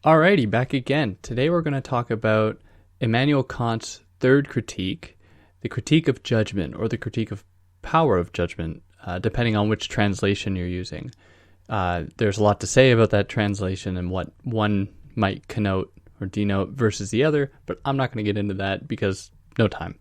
Alrighty, back again. Today we're going to talk about Immanuel Kant's third critique, the critique of judgment, or the critique of power of judgment, depending on which translation you're using. There's a lot to say about that translation and what one might connote or denote versus the other, but I'm not going to get into that because no time.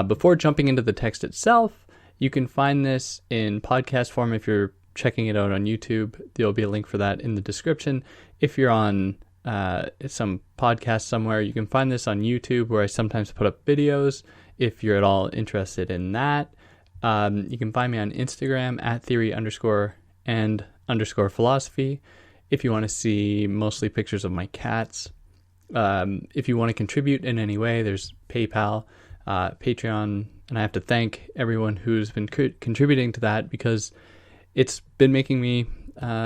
Before jumping into the text itself, you can find this in podcast form if you're checking it out on YouTube. There'll be a link for that in the description. If you're on some podcast somewhere, you can find this on YouTube, where I sometimes put up videos if you're at all interested in that. You can find me on Instagram at theory_and_philosophy if you want to see mostly pictures of my cats. If you want to contribute in any way, there's PayPal, Patreon, and I have to thank everyone who's been contributing to that, because it's been making me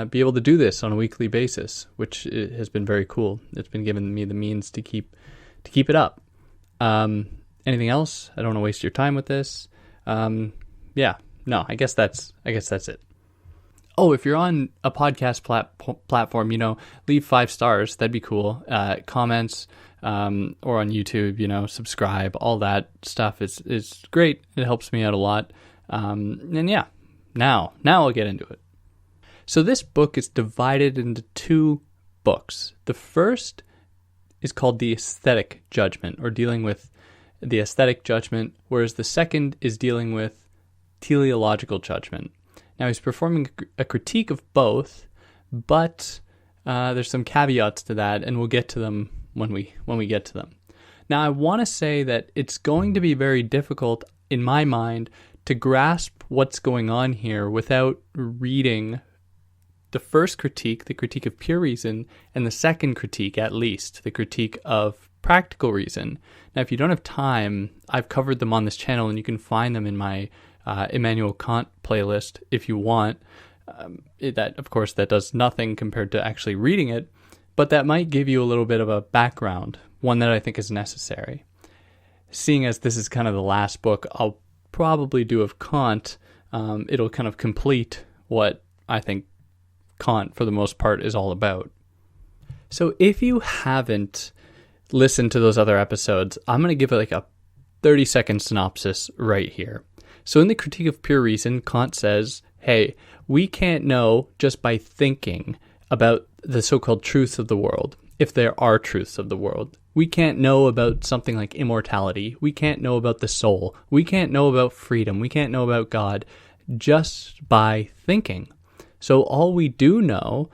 be able to do this on a weekly basis, which has been very cool. It's been giving me the means to keep it up. Anything else? I don't want to waste your time with this. I guess that's it. Oh, if you're on a podcast platform, leave 5 stars. That'd be cool. Comments, or on YouTube, subscribe. All that stuff is great. It helps me out a lot. Now I'll get into it. So this book is divided into 2 books. The first is called The Aesthetic Judgment, or dealing with the aesthetic judgment, whereas the second is dealing with teleological judgment. Now he's performing a critique of both, but there's some caveats to that, and we'll get to them when we get to them. Now I want to say that it's going to be very difficult, in my mind, to grasp what's going on here without reading the first critique, the critique of pure reason, and the second critique, at least, the critique of practical reason. Now, if you don't have time, I've covered them on this channel, and you can find them in my Immanuel Kant playlist if you want. That does nothing compared to actually reading it, but that might give you a little bit of a background, one that I think is necessary. Seeing as this is kind of the last book I'll probably do of Kant, it'll kind of complete what I think Kant, for the most part, is all about. So if you haven't listened to those other episodes, I'm going to give it a 30-second synopsis right here. So in the Critique of Pure Reason, Kant says, hey, we can't know just by thinking about the so-called truths of the world, if there are truths of the world. We can't know about something like immortality. We can't know about the soul. We can't know about freedom. We can't know about God just by thinking. So all we do know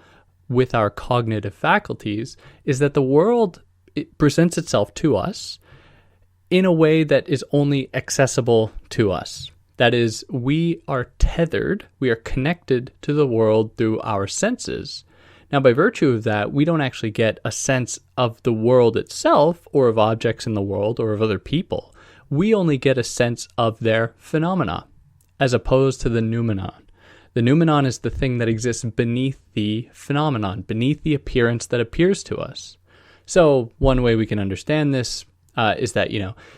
with our cognitive faculties is that the world presents itself to us in a way that is only accessible to us. That is, we are tethered, we are connected to the world through our senses. Now, by virtue of that, we don't actually get a sense of the world itself, or of objects in the world, or of other people. We only get a sense of their phenomena, as opposed to the noumenal. The noumenal is the thing that exists beneath the phenomenon, beneath the appearance that appears to us. So one way we can understand this is that,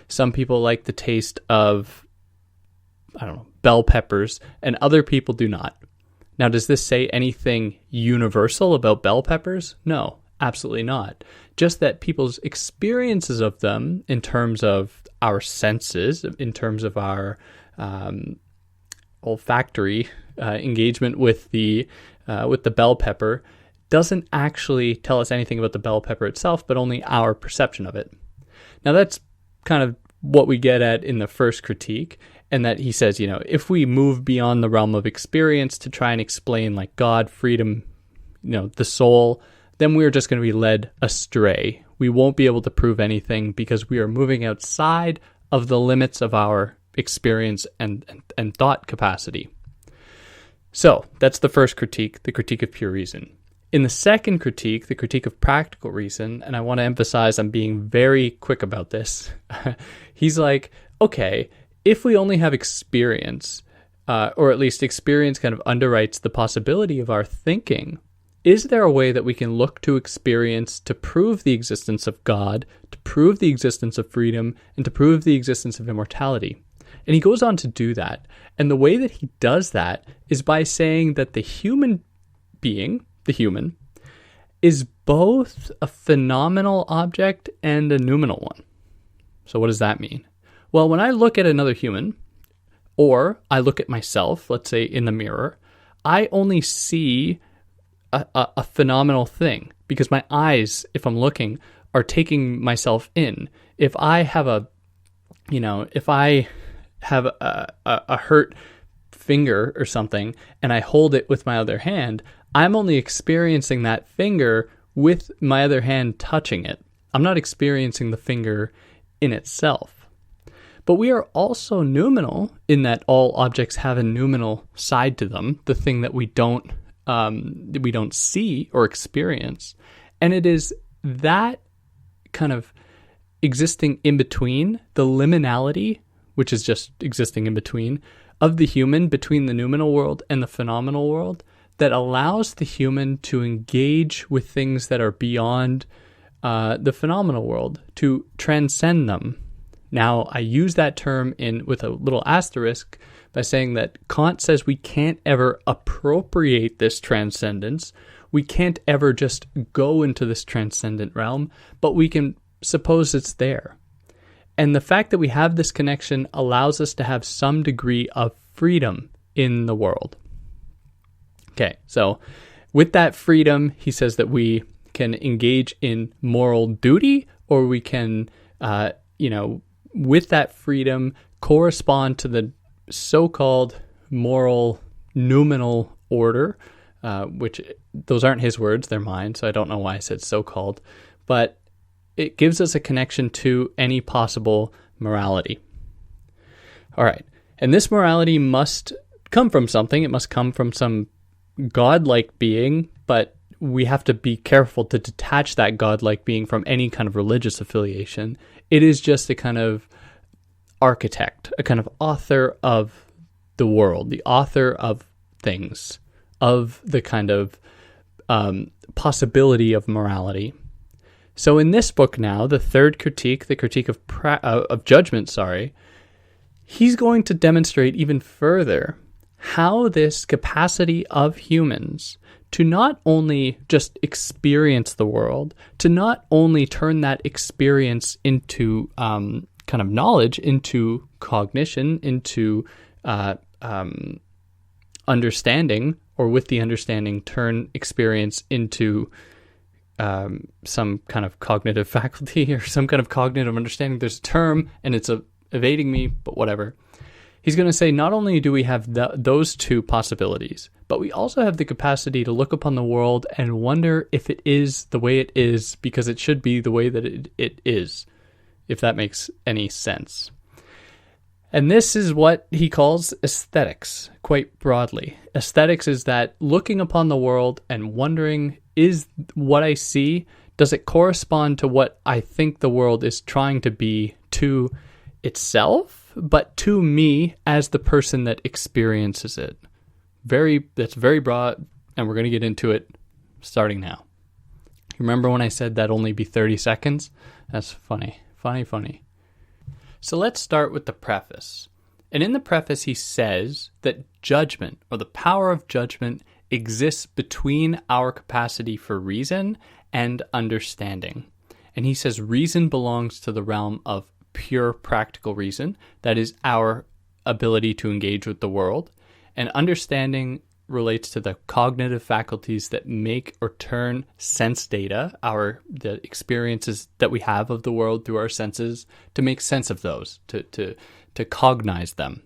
some people like the taste of, bell peppers, and other people do not. Now, does this say anything universal about bell peppers? No, absolutely not. Just that people's experiences of them, in terms of our senses, in terms of our olfactory engagement with the bell pepper, doesn't actually tell us anything about the bell pepper itself, but only our perception of it. Now, that's kind of what we get at in the first critique, and that he says, if we move beyond the realm of experience to try and explain like God, freedom, the soul, then we're just going to be led astray. We won't be able to prove anything because we are moving outside of the limits of our experience and thought capacity. So that's the first critique, the critique of pure reason. In the second critique, the critique of practical reason, and I want to emphasize I'm being very quick about this, he's like, okay, if we only have experience, or at least experience kind of underwrites the possibility of our thinking, is there a way that we can look to experience to prove the existence of God, to prove the existence of freedom, and to prove the existence of immortality? And he goes on to do that. And the way that he does that is by saying that the human being, the human, is both a phenomenal object and a noumenal one. So what does that mean? Well, when I look at another human, or I look at myself, let's say in the mirror, I only see a phenomenal thing because my eyes, if I'm looking, are taking myself in. If I have a hurt finger or something and I hold it with my other hand, I'm only experiencing that finger with my other hand touching it. I'm not experiencing the finger in itself. But we are also noumenal in that all objects have a noumenal side to them, the thing that we don't see or experience. And it is that kind of existing in between, the liminality, which is just existing in between, of the human between the noumenal world and the phenomenal world, that allows the human to engage with things that are beyond the phenomenal world, to transcend them. Now, I use that term with a little asterisk by saying that Kant says we can't ever appropriate this transcendence. We can't ever just go into this transcendent realm, but we can suppose it's there. And the fact that we have this connection allows us to have some degree of freedom in the world. Okay, so with that freedom, he says that we can engage in moral duty, or we can, with that freedom, correspond to the so-called moral noumenal order, which those aren't his words, they're mine, so I don't know why I said so-called, but it gives us a connection to any possible morality. All right, and this morality must come from something. It must come from some godlike being, but we have to be careful to detach that godlike being from any kind of religious affiliation. It is just a kind of architect, a kind of author of the world, the author of things, of the kind of possibility of morality. So in this book now, the third critique, the critique of judgment, he's going to demonstrate even further how this capacity of humans to not only just experience the world, to not only turn that experience into kind of knowledge, into cognition, into understanding, or with the understanding turn experience into some kind of cognitive faculty or some kind of cognitive understanding. There's a term and it's evading me, but whatever. He's going to say not only do we have those two possibilities, but we also have the capacity to look upon the world and wonder if it is the way it is because it should be the way that it is, if that makes any sense. And this is what he calls aesthetics, quite broadly. Aesthetics is that looking upon the world and wondering, is what I see, does it correspond to what I think the world is trying to be to itself, but to me as the person that experiences it? That's very broad, and we're going to get into it starting now. Remember when I said that'd only be 30 seconds? That's funny. So let's start with the preface. And in the preface, he says that judgment, or the power of judgment, exists between our capacity for reason and understanding. And he says reason belongs to the realm of pure practical reason, that is our ability to engage with the world, and understanding relates to the cognitive faculties that make or turn sense data, the experiences that we have of the world through our senses, to make sense of those, to cognize them.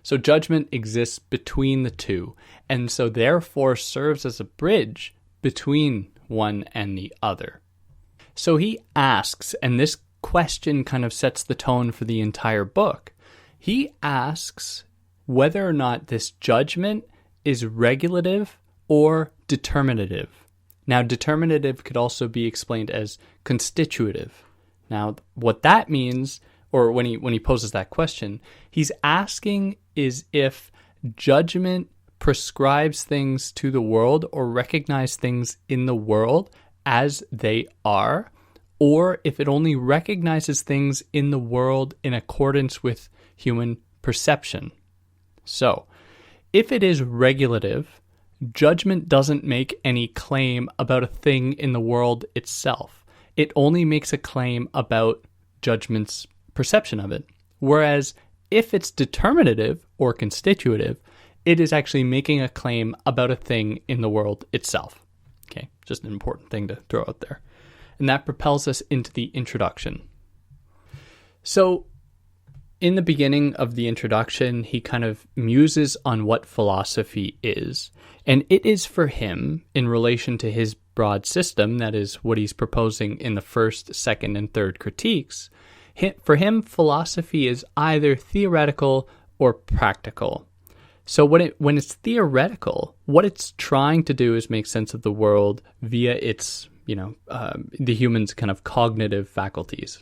So judgment exists between the two, and so therefore serves as a bridge between one and the other. So he asks, and this question kind of sets the tone for the entire book. He asks whether or not this judgment is regulative or determinative. Now, determinative could also be explained as constitutive. Now, what that means, or when he poses that question, he's asking is if judgment prescribes things to the world or recognize things in the world as they are, or if it only recognizes things in the world in accordance with human perception. So, if it is regulative, judgment doesn't make any claim about a thing in the world itself. It only makes a claim about judgment's perception of it. Whereas if it's determinative or constitutive, it is actually making a claim about a thing in the world itself. Okay, just an important thing to throw out there. And that propels us into the introduction. So in the beginning of the introduction, he kind of muses on what philosophy is. And it is for him, in relation to his broad system, that is what he's proposing in the first, second, and third critiques, for him, philosophy is either theoretical or practical. So when it's theoretical, what it's trying to do is make sense of the world via its, the human's kind of cognitive faculties.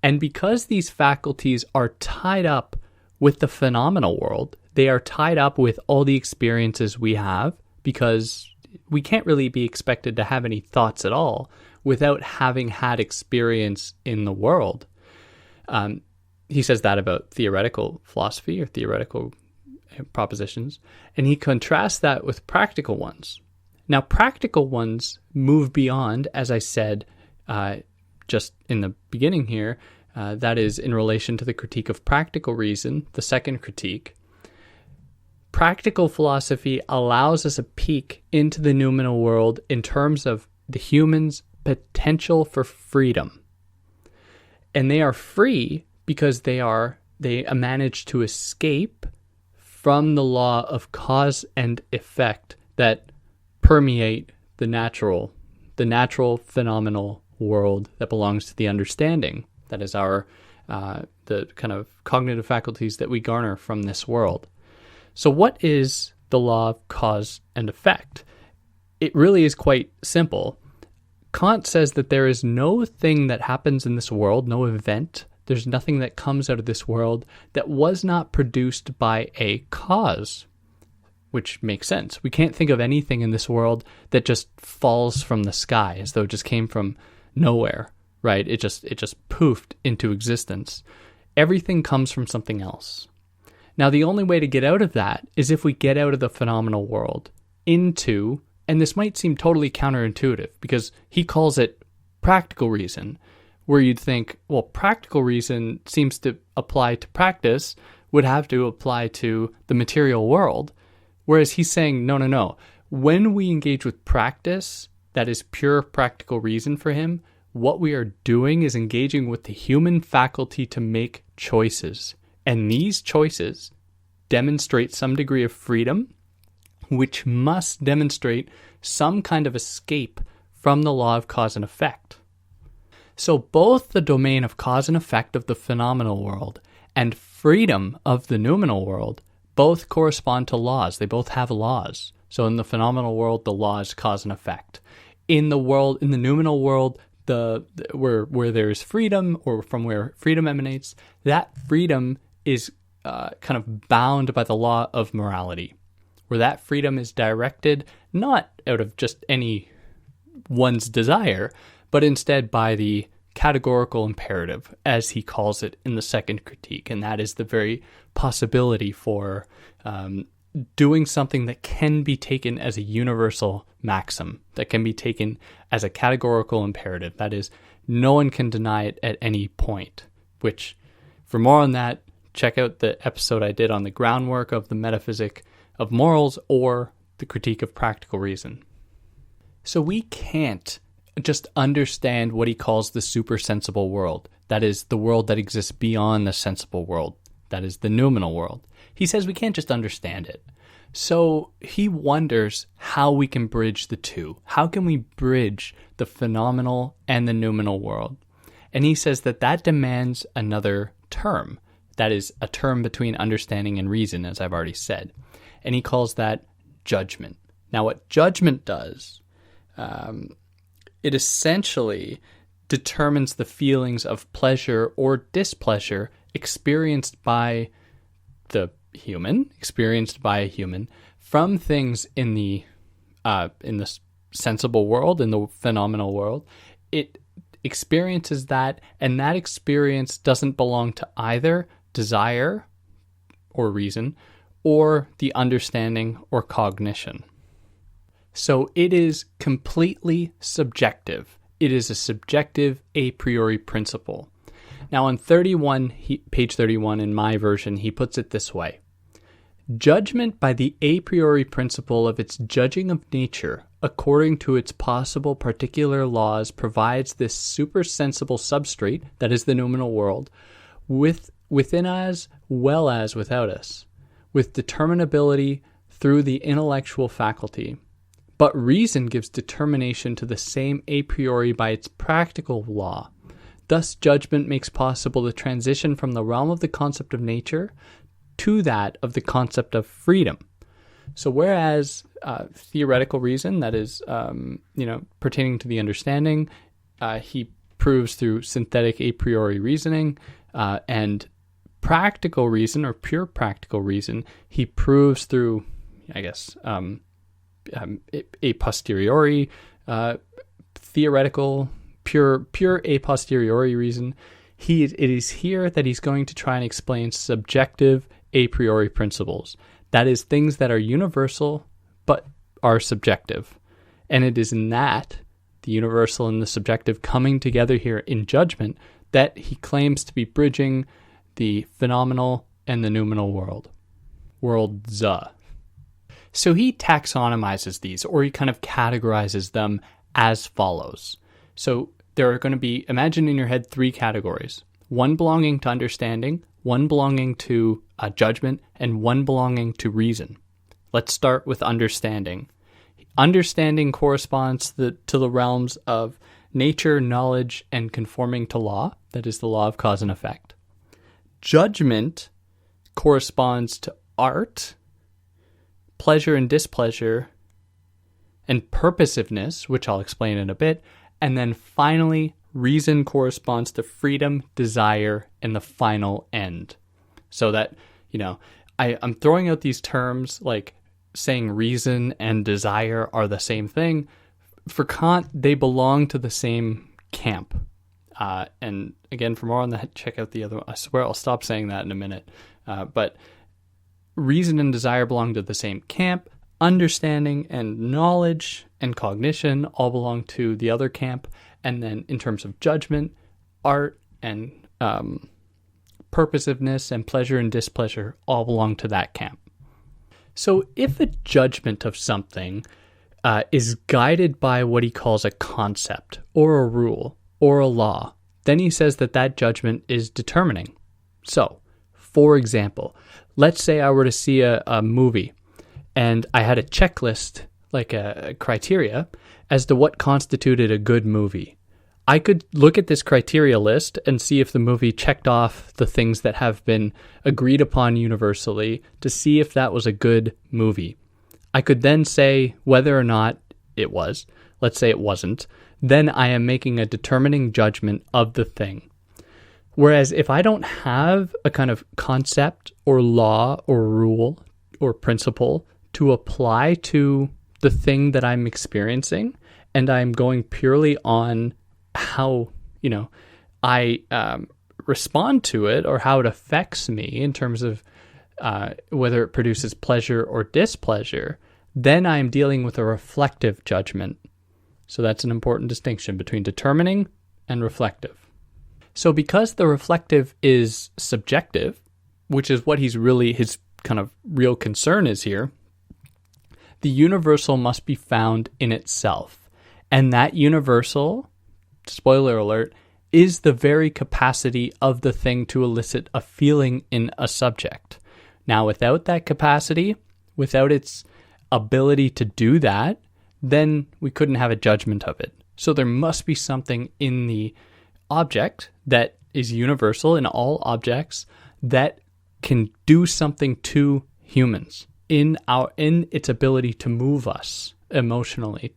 And because these faculties are tied up with the phenomenal world, they are tied up with all the experiences we have, because we can't really be expected to have any thoughts at all without having had experience in the world. He says that about theoretical philosophy or theoretical propositions, and he contrasts that with practical ones. Now, practical ones move beyond, as I said just in the beginning here, that is in relation to the critique of practical reason, the second critique. Practical philosophy allows us a peek into the noumenal world in terms of the human's potential for freedom. And they are free because they manage to escape from the law of cause and effect that permeate the natural phenomenal world that belongs to the understanding. That is the kind of cognitive faculties that we garner from this world. So what is the law of cause and effect? It really is quite simple. Kant says that there is no thing that happens in this world, no event, there's nothing that comes out of this world that was not produced by a cause, which makes sense. We can't think of anything in this world that just falls from the sky as though it just came from nowhere, right? It just poofed into existence. Everything comes from something else. Now, the only way to get out of that is if we get out of the phenomenal world into, and this might seem totally counterintuitive because he calls it practical reason, where you'd think, well, practical reason seems to apply to practice, would have to apply to the material world. Whereas he's saying, no. When we engage with practice, that is pure practical reason for him, what we are doing is engaging with the human faculty to make choices. And these choices demonstrate some degree of freedom, which must demonstrate some kind of escape from the law of cause and effect. So both the domain of cause and effect of the phenomenal world and freedom of the noumenal world both correspond to laws. They both have laws. So in the phenomenal world, the law is cause and effect. In the noumenal world, where there's freedom, or from where freedom emanates, that freedom is kind of bound by the law of morality, where that freedom is directed not out of just any one's desire, but instead by the categorical imperative, as he calls it in the second critique. And that is the very possibility for doing something that can be taken as a universal maxim, that can be taken as a categorical imperative. That is, no one can deny it at any point, which, for more on that, check out the episode I did on the groundwork of the metaphysic of morals, or the critique of practical reason. So we can't just understand what he calls the supersensible world. That is, the world that exists beyond the sensible world. That is the noumenal world. He says we can't just understand it. So he wonders how we can bridge the two. How can we bridge the phenomenal and the noumenal world? And he says that demands another term. That is a term between understanding and reason, as I've already said. And he calls that judgment. Now, what judgment does, it essentially determines the feelings of pleasure or displeasure experienced by a human from things in the sensible world, in the phenomenal world. It experiences that, and that experience doesn't belong to either desire or reason, or the understanding or cognition. So it is completely subjective. It is a subjective a priori principle. Now on page 31 in my version, he puts it this way. Judgment by the a priori principle of its judging of nature according to its possible particular laws provides this supersensible substrate, that is the noumenal world, within as well as without us, with determinability through the intellectual faculty. But reason gives determination to the same a priori by its practical law. Thus, judgment makes possible the transition from the realm of the concept of nature to that of the concept of freedom. So whereas theoretical reason, that is, pertaining to the understanding, he proves through synthetic a priori reasoning, and practical reason, or pure practical reason, he proves through, a posteriori, theoretical, pure a posteriori reason. It is here that he's going to try and explain subjective a priori principles. That is, things that are universal but are subjective. And it is in that, the universal and the subjective coming together here in judgment, that he claims to be bridging the phenomenal and the noumenal worlds. So he taxonomizes these, or he kind of categorizes them as follows. So there are going to be, imagine in your head, 3 categories. One belonging to understanding, one belonging to judgment, and one belonging to reason. Let's start with understanding. Understanding corresponds to the realms of nature, knowledge, and conforming to law. That is the law of cause and effect. Judgment corresponds to art, pleasure and displeasure, and purposiveness, which I'll explain in a bit. And then finally, reason corresponds to freedom, desire, and the final end. So that, I'm throwing out these terms like saying reason and desire are the same thing. For Kant, they belong to the same camp. And again, for more on that, check out the other one. I swear I'll stop saying that in a minute. But reason and desire belong to the same camp. Understanding and knowledge and cognition all belong to the other camp. And then in terms of judgment, art and purposiveness and pleasure and displeasure all belong to that camp. So if a judgment of something is guided by what he calls a concept or a rule or a law, then he says that judgment is determining. So, for example, let's say I were to see a movie and I had a checklist, like a criteria, as to what constituted a good movie. I could look at this criteria list and see if the movie checked off the things that have been agreed upon universally to see if that was a good movie. I could then say whether or not it was. Let's say it wasn't. Then I am making a determining judgment of the thing. Whereas if I don't have a kind of concept or law or rule or principle to apply to the thing that I'm experiencing, and I'm going purely on how, I respond to it or how it affects me in terms of whether it produces pleasure or displeasure, then I am dealing with a reflective judgment. So that's an important distinction between determining and reflective. So because the reflective is subjective, which is what his kind of real concern is here, the universal must be found in itself. And that universal, spoiler alert, is the very capacity of the thing to elicit a feeling in a subject. Now, without that capacity, without its ability to do that, then we couldn't have a judgment of it. So there must be something in the object that is universal in all objects that can do something to humans in its ability to move us emotionally,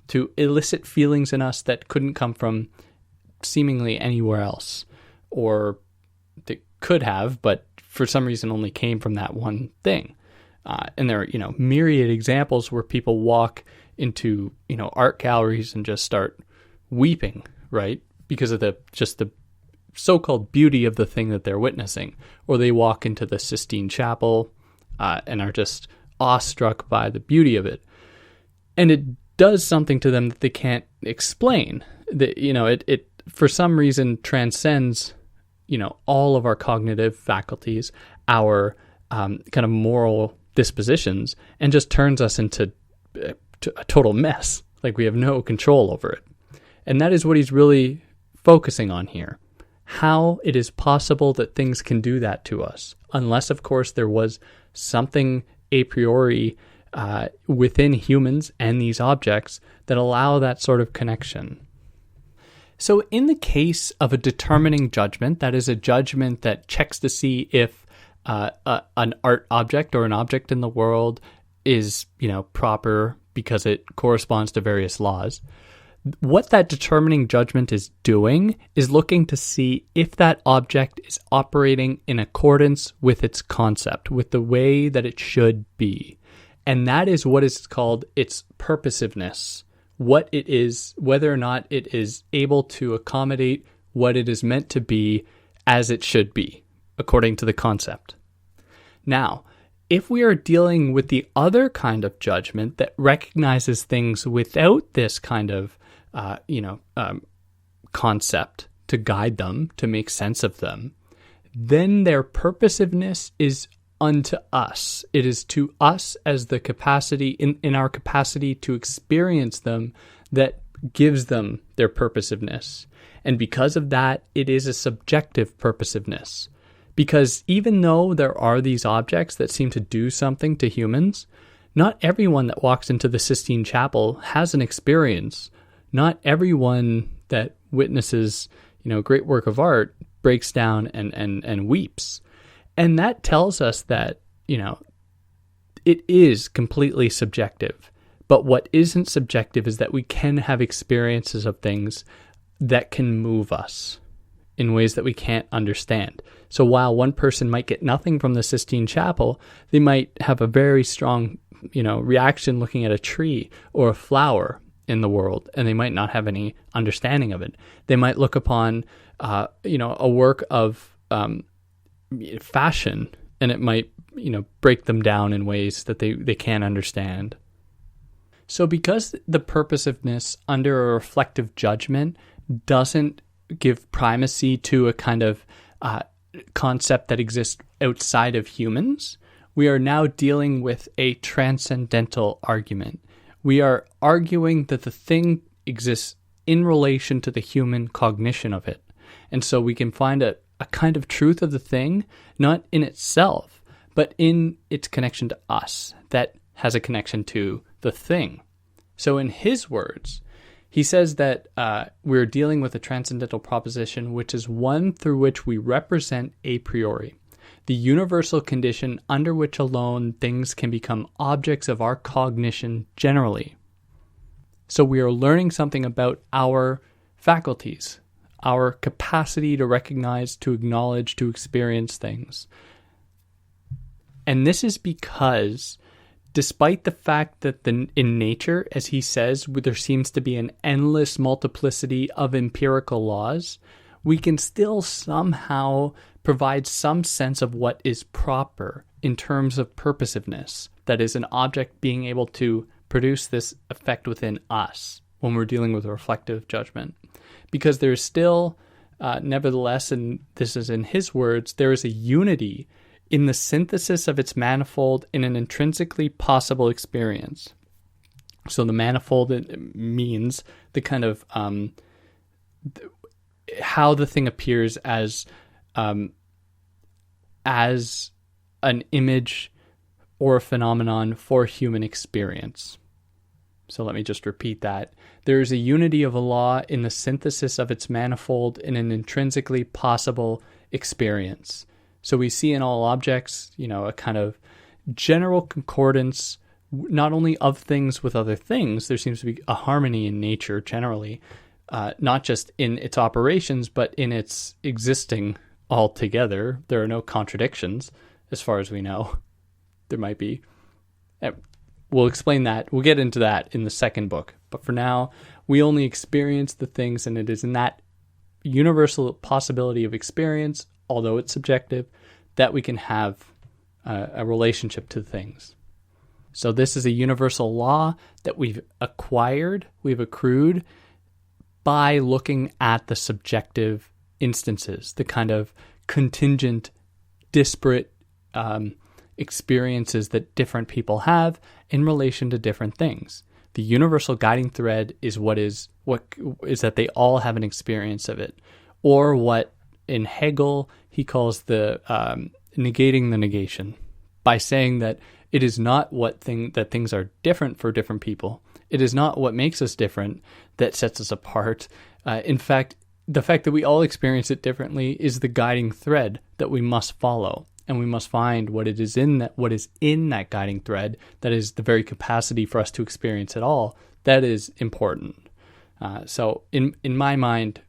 to elicit feelings in us that couldn't come from seemingly anywhere else, or that could have, but for some reason only came from that one thing. And there are, myriad examples where people walk into, art galleries and just start weeping, right? Because of the so-called beauty of the thing that they're witnessing. Or they walk into the Sistine Chapel and are just awestruck by the beauty of it. And it does something to them that they can't explain. That, it for some reason transcends, all of our cognitive faculties, our kind of moral dispositions, and just turns us into a total mess. Like we have no control over it. And that is what he's really focusing on here. How it is possible that things can do that to us. Unless, of course, there was something a priori within humans and these objects that allow that sort of connection. So in the case of a determining judgment, that is a judgment that checks to see if an art object or an object in the world is, proper because it corresponds to various laws. What that determining judgment is doing is looking to see if that object is operating in accordance with its concept, with the way that it should be. And that is what is called its purposiveness. What it is, whether or not it is able to accommodate what it is meant to be as it should be, according to the concept. Now, if we are dealing with the other kind of judgment that recognizes things without this kind of, concept to guide them, to make sense of them, then their purposiveness is unto us. It is to us as the capacity, in our capacity to experience them, that gives them their purposiveness. And because of that, it is a subjective purposiveness. Because even though there are these objects that seem to do something to humans, not everyone that walks into the Sistine Chapel has an experience. Not everyone that witnesses, a great work of art breaks down and weeps. And that tells us that, it is completely subjective. But what isn't subjective is that we can have experiences of things that can move us in ways that we can't understand. So while one person might get nothing from the Sistine Chapel, they might have a very strong, reaction looking at a tree or a flower in the world, and they might not have any understanding of it. They might look upon, a work of fashion, and it might, break them down in ways that they can't understand. So because the purposiveness under a reflective judgment doesn't give primacy to a kind of concept that exists outside of humans, we are now dealing with a transcendental argument. We are arguing that the thing exists in relation to the human cognition of it. And so we can find a kind of truth of the thing, not in itself, but in its connection to us, that has a connection to the thing. So in his words, he says that we're dealing with a transcendental proposition, which is one through which we represent a priori, the universal condition under which alone things can become objects of our cognition generally. So we are learning something about our faculties, our capacity to recognize, to acknowledge, to experience things. And this is because, despite the fact that in nature, as he says, there seems to be an endless multiplicity of empirical laws, we can still somehow provide some sense of what is proper in terms of purposiveness. That is, an object being able to produce this effect within us when we're dealing with a reflective judgment. Because there's still, nevertheless, and this is in his words, there is a unity in the synthesis of its manifold in an intrinsically possible experience. So the manifold means the kind of how the thing appears as an image or a phenomenon for human experience. So let me just repeat that. There is a unity of a law in the synthesis of its manifold in an intrinsically possible experience. So we see in all objects, a kind of general concordance, not only of things with other things. There seems to be a harmony in nature generally, not just in its operations, but in its existing altogether. There are no contradictions, as far as we know. There might be. We'll explain that. We'll get into that in the second book. But for now, we only experience the things, and it is in that universal possibility of experience, although it's subjective, that we can have a relationship to things. So this is a universal law that we've accrued by looking at the subjective instances, the kind of contingent, disparate experiences that different people have in relation to different things. The universal guiding thread is what is that they all have an experience of it, or what in Hegel he calls the negating the negation, by saying that it is not that things are different for different people. It is not what makes us different that sets us apart. In fact, the fact that we all experience it differently is the guiding thread that we must follow, and we must find what is in that guiding thread, that is the very capacity for us to experience it all, that is important. So in my mind,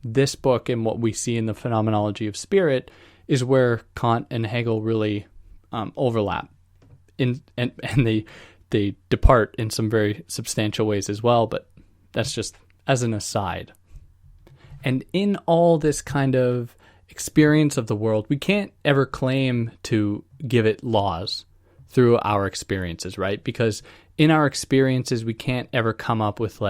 this book and what we see in the phenomenology of spirit is where Kant and Hegel really overlap, and they depart in some very substantial ways as well, but that's just as an aside. And in all this kind of experience of the world, we can't ever claim to give it laws through our experiences, right? Because in our experiences, we can't ever come up with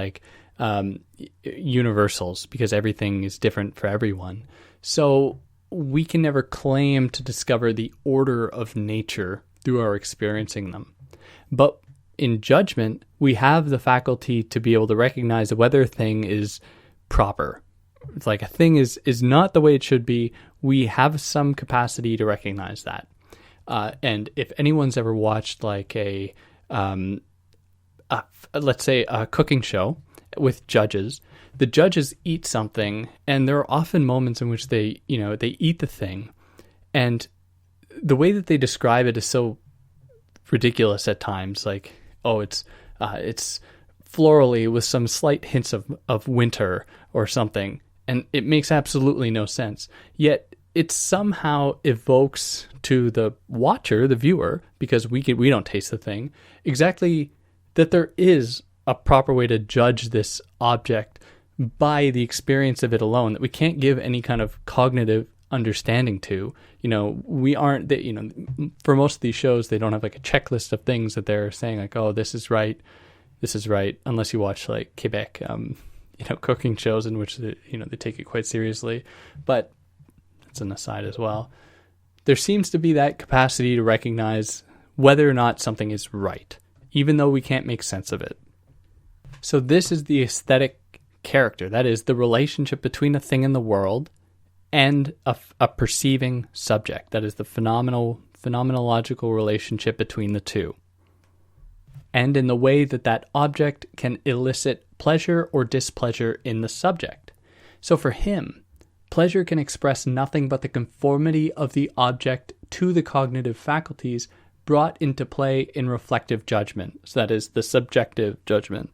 universals, because everything is different for everyone. So we can never claim to discover the order of nature through our experiencing them. But in judgment, we have the faculty to be able to recognize whether a thing is proper. It's like a thing is not the way it should be. We have some capacity to recognize that. And if anyone's ever watched like let's say a cooking show with judges, the judges eat something, and there are often moments in which they eat the thing, and the way that they describe it is so ridiculous at times. Like, oh, it's florally with some slight hints of winter or something, and it makes absolutely no sense. Yet it somehow evokes to the watcher, the viewer, because we don't taste the thing, exactly that there is a proper way to judge this object by the experience of it alone, that we can't give any kind of cognitive understanding to. We aren't that, for most of these shows, they don't have like a checklist of things that they're saying like, oh, this is right, unless you watch like Quebec, cooking shows in which they take it quite seriously. But it's an aside as well. There seems to be that capacity to recognize whether or not something is right, even though we can't make sense of it. So this is the aesthetic character. That is the relationship between a thing in the world and a perceiving subject. That is the phenomenological relationship between the two. And in the way that object can elicit pleasure or displeasure in the subject. So for him, pleasure can express nothing but the conformity of the object to the cognitive faculties brought into play in reflective judgment. So that is the subjective judgment.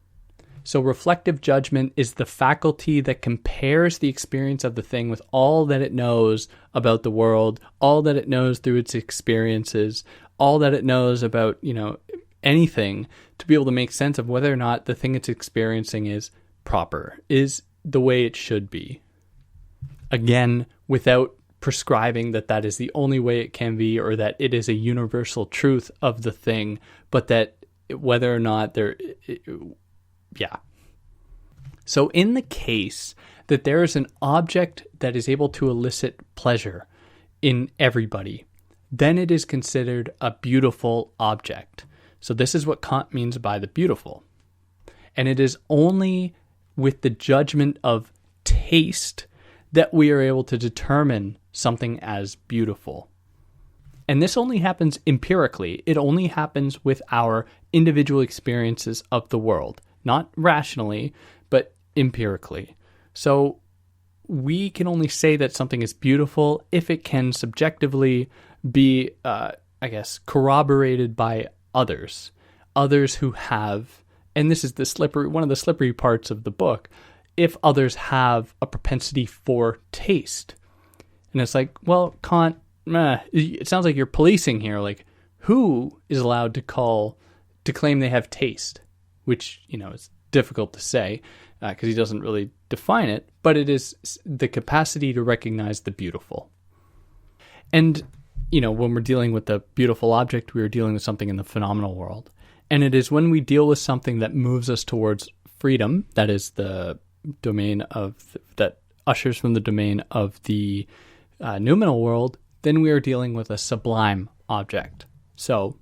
So reflective judgment is the faculty that compares the experience of the thing with all that it knows about the world, all that it knows through its experiences, all that it knows about, anything, to be able to make sense of whether or not the thing it's experiencing is proper, is the way it should be. Again, without prescribing that is the only way it can be, or that it is a universal truth of the thing, but that whether or not So in the case that there is an object that is able to elicit pleasure in everybody, then it is considered a beautiful object. So this is what Kant means by the beautiful. And it is only with the judgment of taste that we are able to determine something as beautiful. And this only happens empirically. It only happens with our individual experiences of the world. Not rationally, but empirically. So we can only say that something is beautiful if it can subjectively be, corroborated by others who have, and this is one of the slippery parts of the book, if others have a propensity for taste. And it's like, well, Kant, it sounds like you're policing here. Like, who is allowed to claim they have taste? Which, is difficult to say because he doesn't really define it, but it is the capacity to recognize the beautiful. And, when we're dealing with the beautiful object, we are dealing with something in the phenomenal world. And it is when we deal with something that moves us towards freedom, that is the domain of, that ushers from the domain of the noumenal world, then we are dealing with a sublime object. So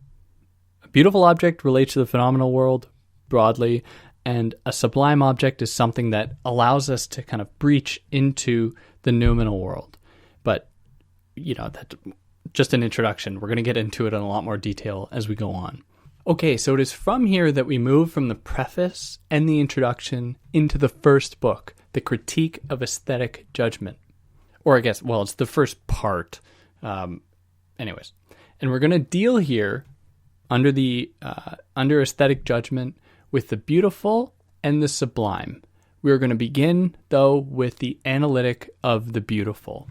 a beautiful object relates to the phenomenal world broadly, and a sublime object is something that allows us to kind of breach into the noumenal world. But, that's just an introduction. We're going to get into it in a lot more detail as we go on. Okay, so it is from here that we move from the preface and the introduction into the first book, the Critique of Aesthetic Judgment. Or I guess, it's the first part. Anyways, and we're going to deal here under aesthetic judgment with the beautiful and the sublime. We're going to begin, though, with the analytic of the beautiful.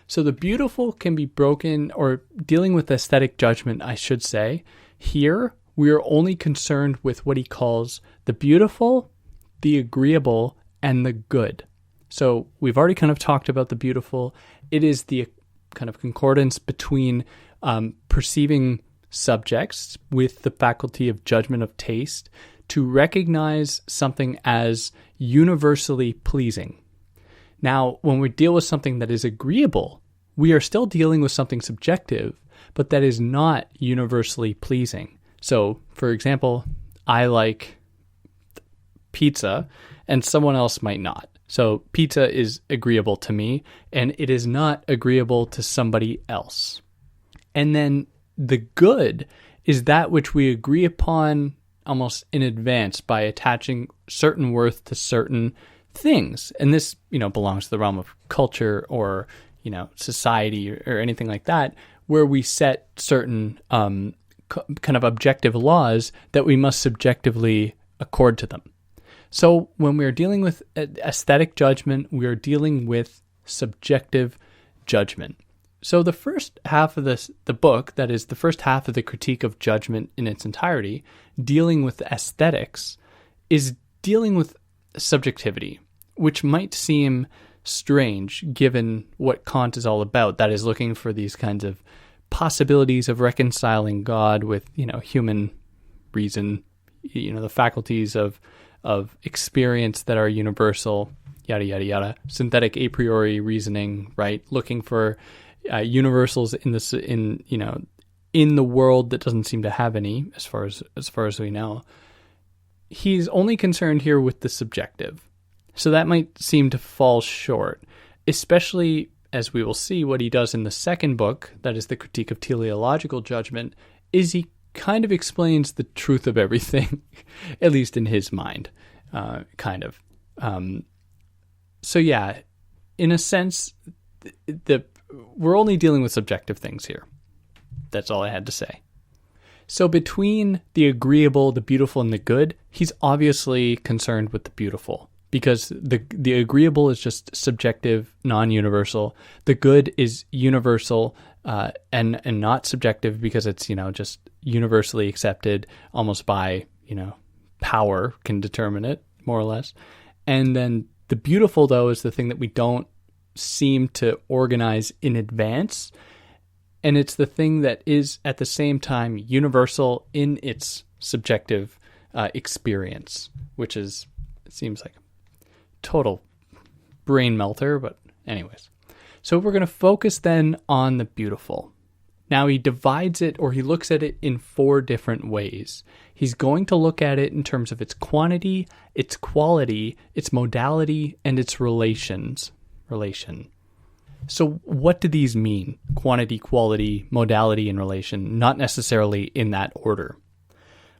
So the beautiful can be broken, or dealing with aesthetic judgment, I should say. Here, we are only concerned with what he calls the beautiful, the agreeable, and the good. So we've already kind of talked about the beautiful. It is the kind of concordance between perceiving subjects with the faculty of judgment of taste to recognize something as universally pleasing. Now, when we deal with something that is agreeable, we are still dealing with something subjective, but that is not universally pleasing. So, for example, I like pizza and someone else might not. So pizza is agreeable to me and it is not agreeable to somebody else. And then the good is that which we agree upon almost in advance by attaching certain worth to certain things. And this, belongs to the realm of culture or, society or anything like that, where we set certain kind of objective laws that we must subjectively accord to them. So when we're dealing with aesthetic judgment, we are dealing with subjective judgment. So the first half of the book, that is the first half of the Critique of Judgment in its entirety, dealing with aesthetics, is dealing with subjectivity, which might seem strange given what Kant is all about. That is looking for these kinds of possibilities of reconciling God with, human reason, the faculties of experience that are universal, yada, yada, yada. Synthetic a priori reasoning, right? Looking for universals in the world that doesn't seem to have any, as far as we know. He's only concerned here with the subjective. So that might seem to fall short, especially as we will see what he does in the second book, that is the Critique of Teleological Judgment, is he kind of explains the truth of everything, at least in his mind, kind of. So yeah, in a sense, we're only dealing with subjective things here. That's all I had to say. So between the agreeable, the beautiful, and the good, he's obviously concerned with the beautiful, because the agreeable is just subjective, non-universal. The good is universal and not subjective, because it's just universally accepted almost by power can determine it more or less. And then the beautiful, though, is the thing that we don't seem to organize in advance, and it's the thing that is at the same time universal in its subjective experience, which is, it seems like a total brain melter, but anyways. So we're going to focus then on the beautiful. Now he divides it, or he looks at it in 4 different ways. He's going to look at it in terms of its quantity, its quality, its modality, and its relation. So what do these mean? Quantity, quality, modality, and relation, not necessarily in that order.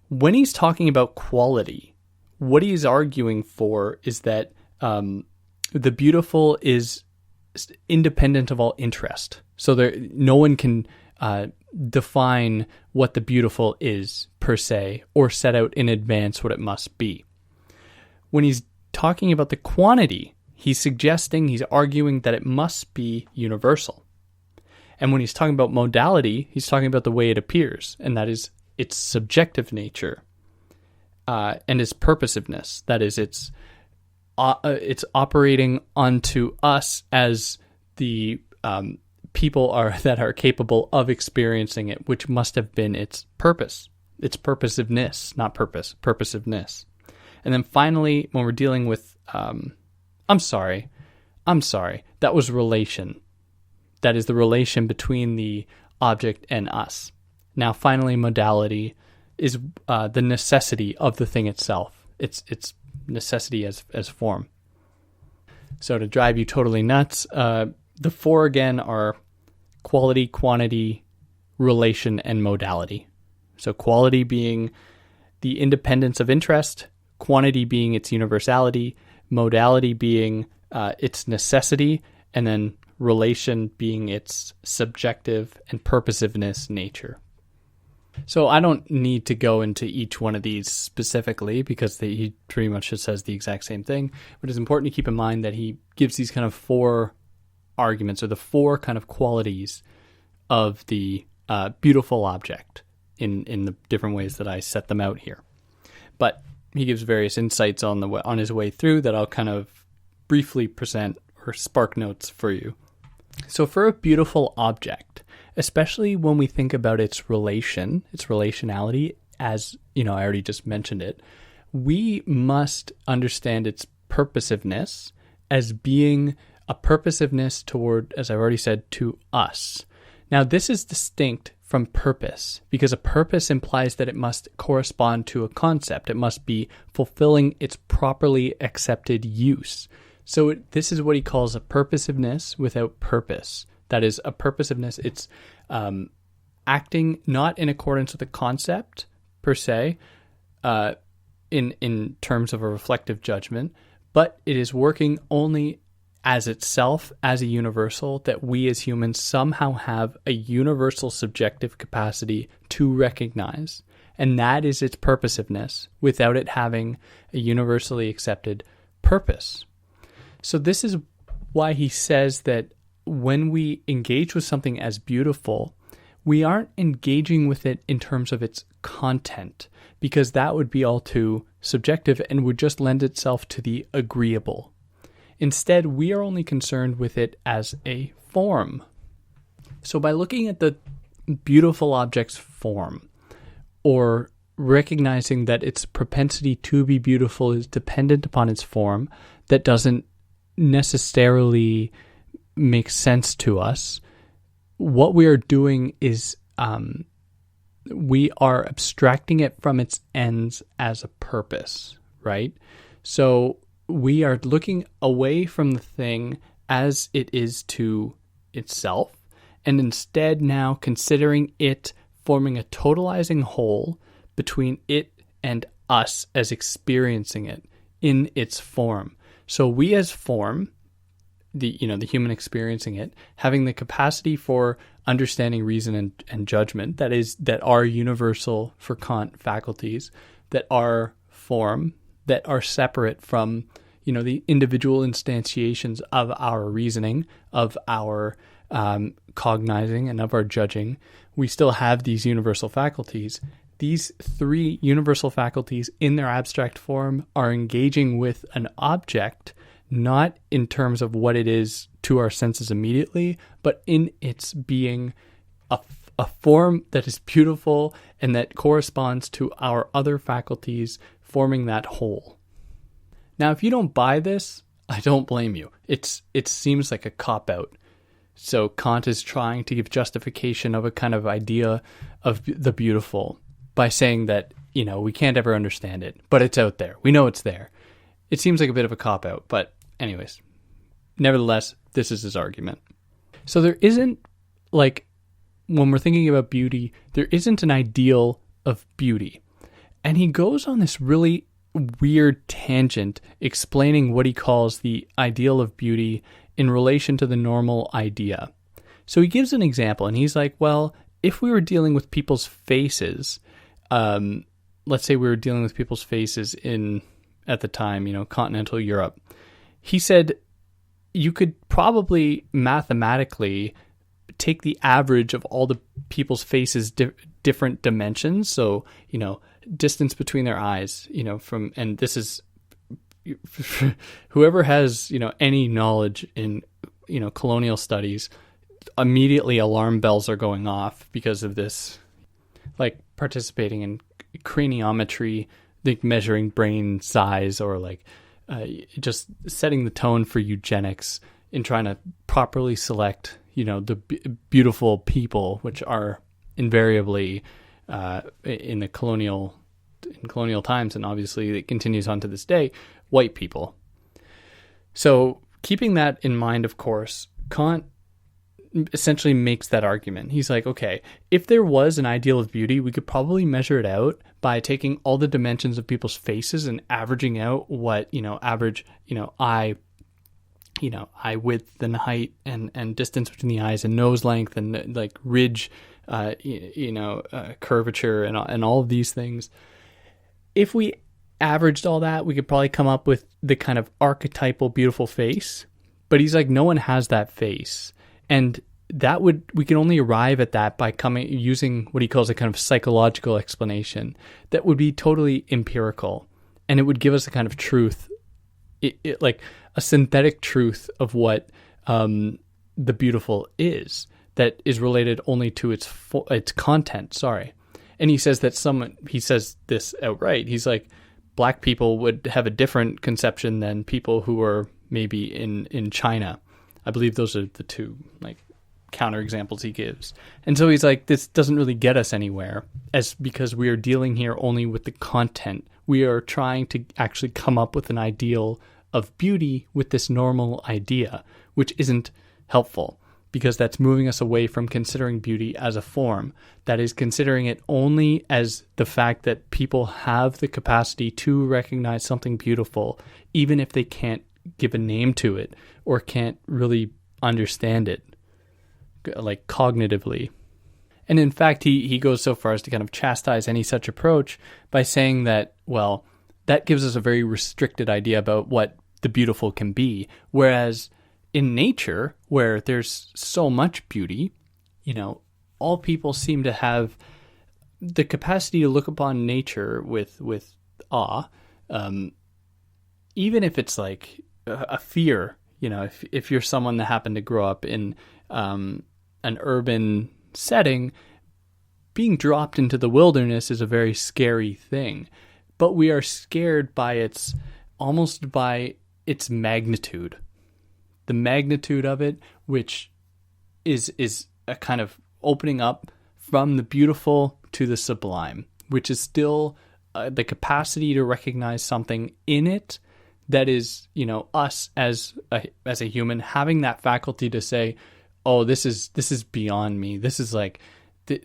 When he's talking about quality, what he's arguing for is that the beautiful is independent of all interest. So no one can define what the beautiful is per se, or set out in advance what it must be. When he's talking about the quantity, he's arguing that it must be universal. And when he's talking about modality, he's talking about the way it appears, and that is its subjective nature and its purposiveness. That is, it's operating onto us as the people that are capable of experiencing it, which must have been its purpose. It's purposiveness, not purpose, purposiveness. And then finally, when we're dealing with, I'm sorry, that was relation. That is the relation between the object and us. Now, finally, modality is the necessity of the thing itself. It's necessity as form. So to drive you totally nuts, the four again are quality, quantity, relation, and modality. So quality being the independence of interest, quantity being its universality, modality being its necessity, and then relation being its subjective and purposiveness nature. So I don't need to go into each one of these specifically because he pretty much just says the exact same thing, but it's important to keep in mind that he gives these kind of four arguments or the four kind of qualities of the beautiful object in the different ways that I set them out here. But he gives various insights on his way through that I'll kind of briefly present or spark notes for you. So for a beautiful object, especially when we think about its relationality, as I already just mentioned it, we must understand its purposiveness as being a purposiveness toward, as I've already said, to us. Now, this is distinct from purpose because a purpose implies that it must correspond to a concept. It must be fulfilling its properly accepted use. So this is what he calls a purposiveness without purpose. That is a purposiveness. It's acting not in accordance with a concept per se, in terms of a reflective judgment, but it is working only as itself, as a universal, that we as humans somehow have a universal subjective capacity to recognize. And that is its purposiveness without it having a universally accepted purpose. So this is why he says that when we engage with something as beautiful, we aren't engaging with it in terms of its content, because that would be all too subjective and would just lend itself to the agreeable. Instead, we are only concerned with it as a form. So by looking at the beautiful object's form, or recognizing that its propensity to be beautiful is dependent upon its form, that doesn't necessarily make sense to us, what we are doing is we are abstracting it from its ends as a purpose, right? So we are looking away from the thing as it is to itself, and instead now considering it forming a totalizing whole between it and us as experiencing it in its form. So we as form, the human experiencing it, having the capacity for understanding reason and judgment that are universal for Kant faculties, that are form, that are separate from the individual instantiations of our reasoning, of our cognizing, and of our judging. We still have these universal faculties. These three universal faculties in their abstract form are engaging with an object, not in terms of what it is to our senses immediately, but in its being a form that is beautiful and that corresponds to our other faculties forming that whole. Now, if you don't buy this, I don't blame you. It seems like a cop-out. So Kant is trying to give justification of a kind of idea of the beautiful by saying that, we can't ever understand it, but it's out there. We know it's there. It seems like a bit of a cop-out, but anyways, nevertheless, this is his argument. So there isn't, when we're thinking about beauty, there isn't an ideal of beauty. And he goes on this really weird tangent explaining what he calls the ideal of beauty in relation to the normal idea. So he gives an example, and he's like, well, if we were dealing with people's faces, let's say we were dealing with people's faces at the time, continental Europe, he said you could probably mathematically take the average of all the people's faces, different dimensions. So, distance between their eyes, and this is whoever has, any knowledge in, colonial studies, immediately alarm bells are going off because of this, like participating craniometry, like measuring brain size, or like just setting the tone for eugenics in trying to properly select, the beautiful people, which are invariably in colonial times, and obviously it continues on to this day, white people. So keeping that in mind, of course, Kant essentially makes that argument. He's like, okay, if there was an ideal of beauty, we could probably measure it out by taking all the dimensions of people's faces and averaging out what, average, eye width and height and distance between the eyes and nose length and like ridge, curvature and all of these things. If we averaged all that, we could probably come up with the kind of archetypal beautiful face. But he's like, no one has that face. And we can only arrive at that by using what he calls a kind of psychological explanation that would be totally empirical. And it would give us a kind of truth, like a synthetic truth of what the beautiful is, that is related only to its content. Sorry. And he says he says this outright. He's like, Black people would have a different conception than people who are maybe in China. I believe those are the two like counter examples he gives. And so he's like, this doesn't really get us anywhere, because we are dealing here only with the content. We are trying to actually come up with an ideal of beauty with this normal idea, which isn't helpful, because that's moving us away from considering beauty as a form. That is considering it only as the fact that people have the capacity to recognize something beautiful, even if they can't give a name to it or can't really understand it, like cognitively. And in fact, he goes so far as to kind of chastise any such approach by saying that, well, that gives us a very restricted idea about what the beautiful can be. Whereas in nature, where there's so much beauty, all people seem to have the capacity to look upon nature with awe, even if it's like a fear. If you're someone that happened to grow up in an urban setting, being dropped into the wilderness is a very scary thing. But we are scared by its magnitude. The magnitude of it, which is a kind of opening up from the beautiful to the sublime, which is still the capacity to recognize something in it that is, us as a human having that faculty to say, oh, this is beyond me. This is like,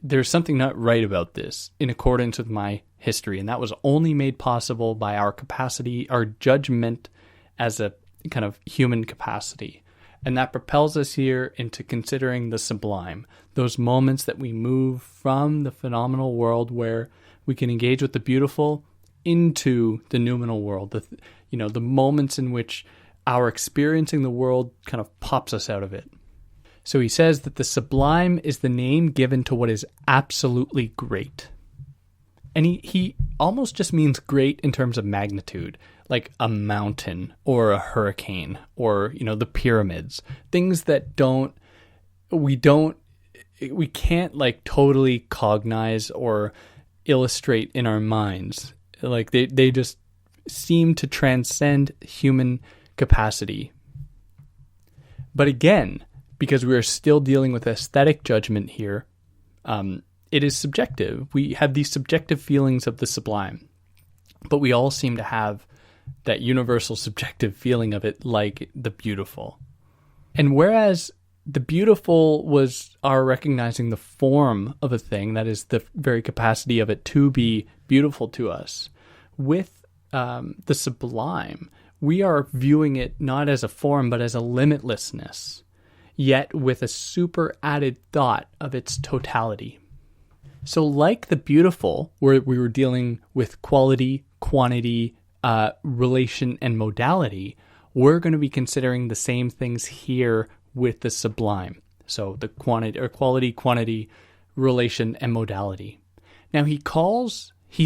there's something not right about this in accordance with my history. And that was only made possible by our capacity, our judgment as a kind of human capacity. And that propels us here into considering the sublime, those moments that we move from the phenomenal world where we can engage with the beautiful into the noumenal world, the moments in which our experiencing the world kind of pops us out of it. So he says that the sublime is the name given to what is absolutely great. And he almost just means great in terms of magnitude, like a mountain or a hurricane or, the pyramids, things that we can't like totally cognize or illustrate in our minds. Like they just seem to transcend human capacity. But again, because we are still dealing with aesthetic judgment here, it is subjective. We have these subjective feelings of the sublime, but we all seem to have that universal subjective feeling of it, like the beautiful. And whereas the beautiful was our recognizing the form of a thing, that is the very capacity of it to be beautiful to us, with the sublime, we are viewing it not as a form, but as a limitlessness, yet with a super added thought of its totality. So like the beautiful, where we were dealing with quality, quantity, relation, and modality, we're going to be considering the same things here with the sublime. So the quality, quantity, relation, and modality. Now he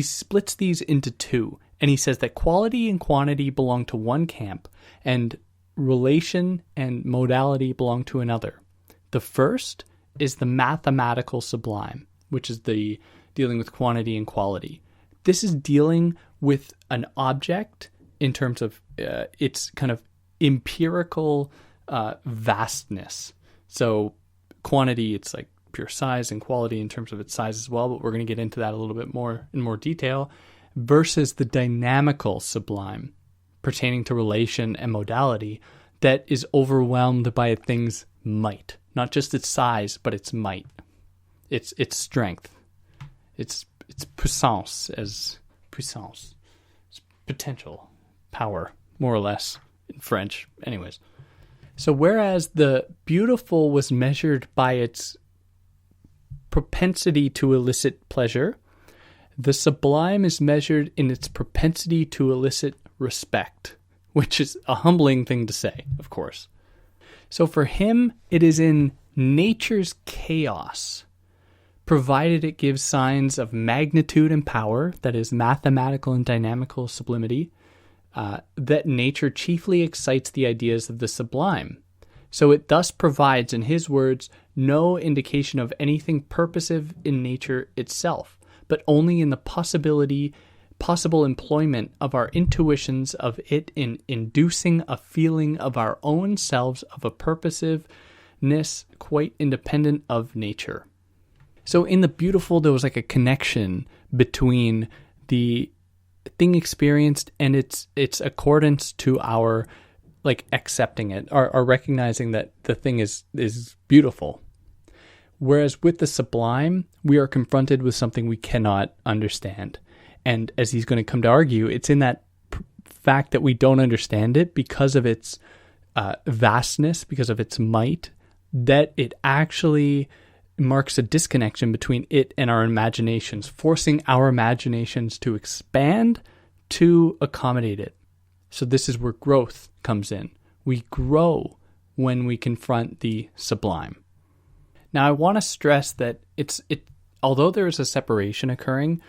splits these into two, and he says that quality and quantity belong to one camp, and relation and modality belong to another. The first is the mathematical sublime, which is the dealing with quantity and quality. This is dealing with an object in terms of its kind of empirical vastness. So quantity, it's like pure size, and quality in terms of its size as well, but we're going to get into that a little bit more in more detail, versus the dynamical sublime pertaining to relation and modality that is overwhelmed by a thing's might, not just its size, but its might, its strength, its puissance, its potential, power, more or less in French. Anyways, so whereas the beautiful was measured by its propensity to elicit pleasure, the sublime is measured in its propensity to elicit respect, which is a humbling thing to say, of course. So for him, it is in nature's chaos, provided it gives signs of magnitude and power, that is mathematical and dynamical sublimity, that nature chiefly excites the ideas of the sublime. So it thus provides, in his words, no indication of anything purposive in nature itself, but only in the possible employment of our intuitions of it in inducing a feeling of our own selves of a purposiveness quite independent of nature. So in the beautiful, there was like a connection between the thing experienced and its accordance to our like accepting it, or recognizing that the thing is beautiful. Whereas with the sublime, we are confronted with something we cannot understand. And as he's going to come to argue, it's in that fact that we don't understand it because of its vastness, because of its might, that it actually marks a disconnection between it and our imaginations, forcing our imaginations to expand to accommodate it. So this is where growth comes in. We grow when we confront the sublime. Now, I want to stress that although there is a separation occurring,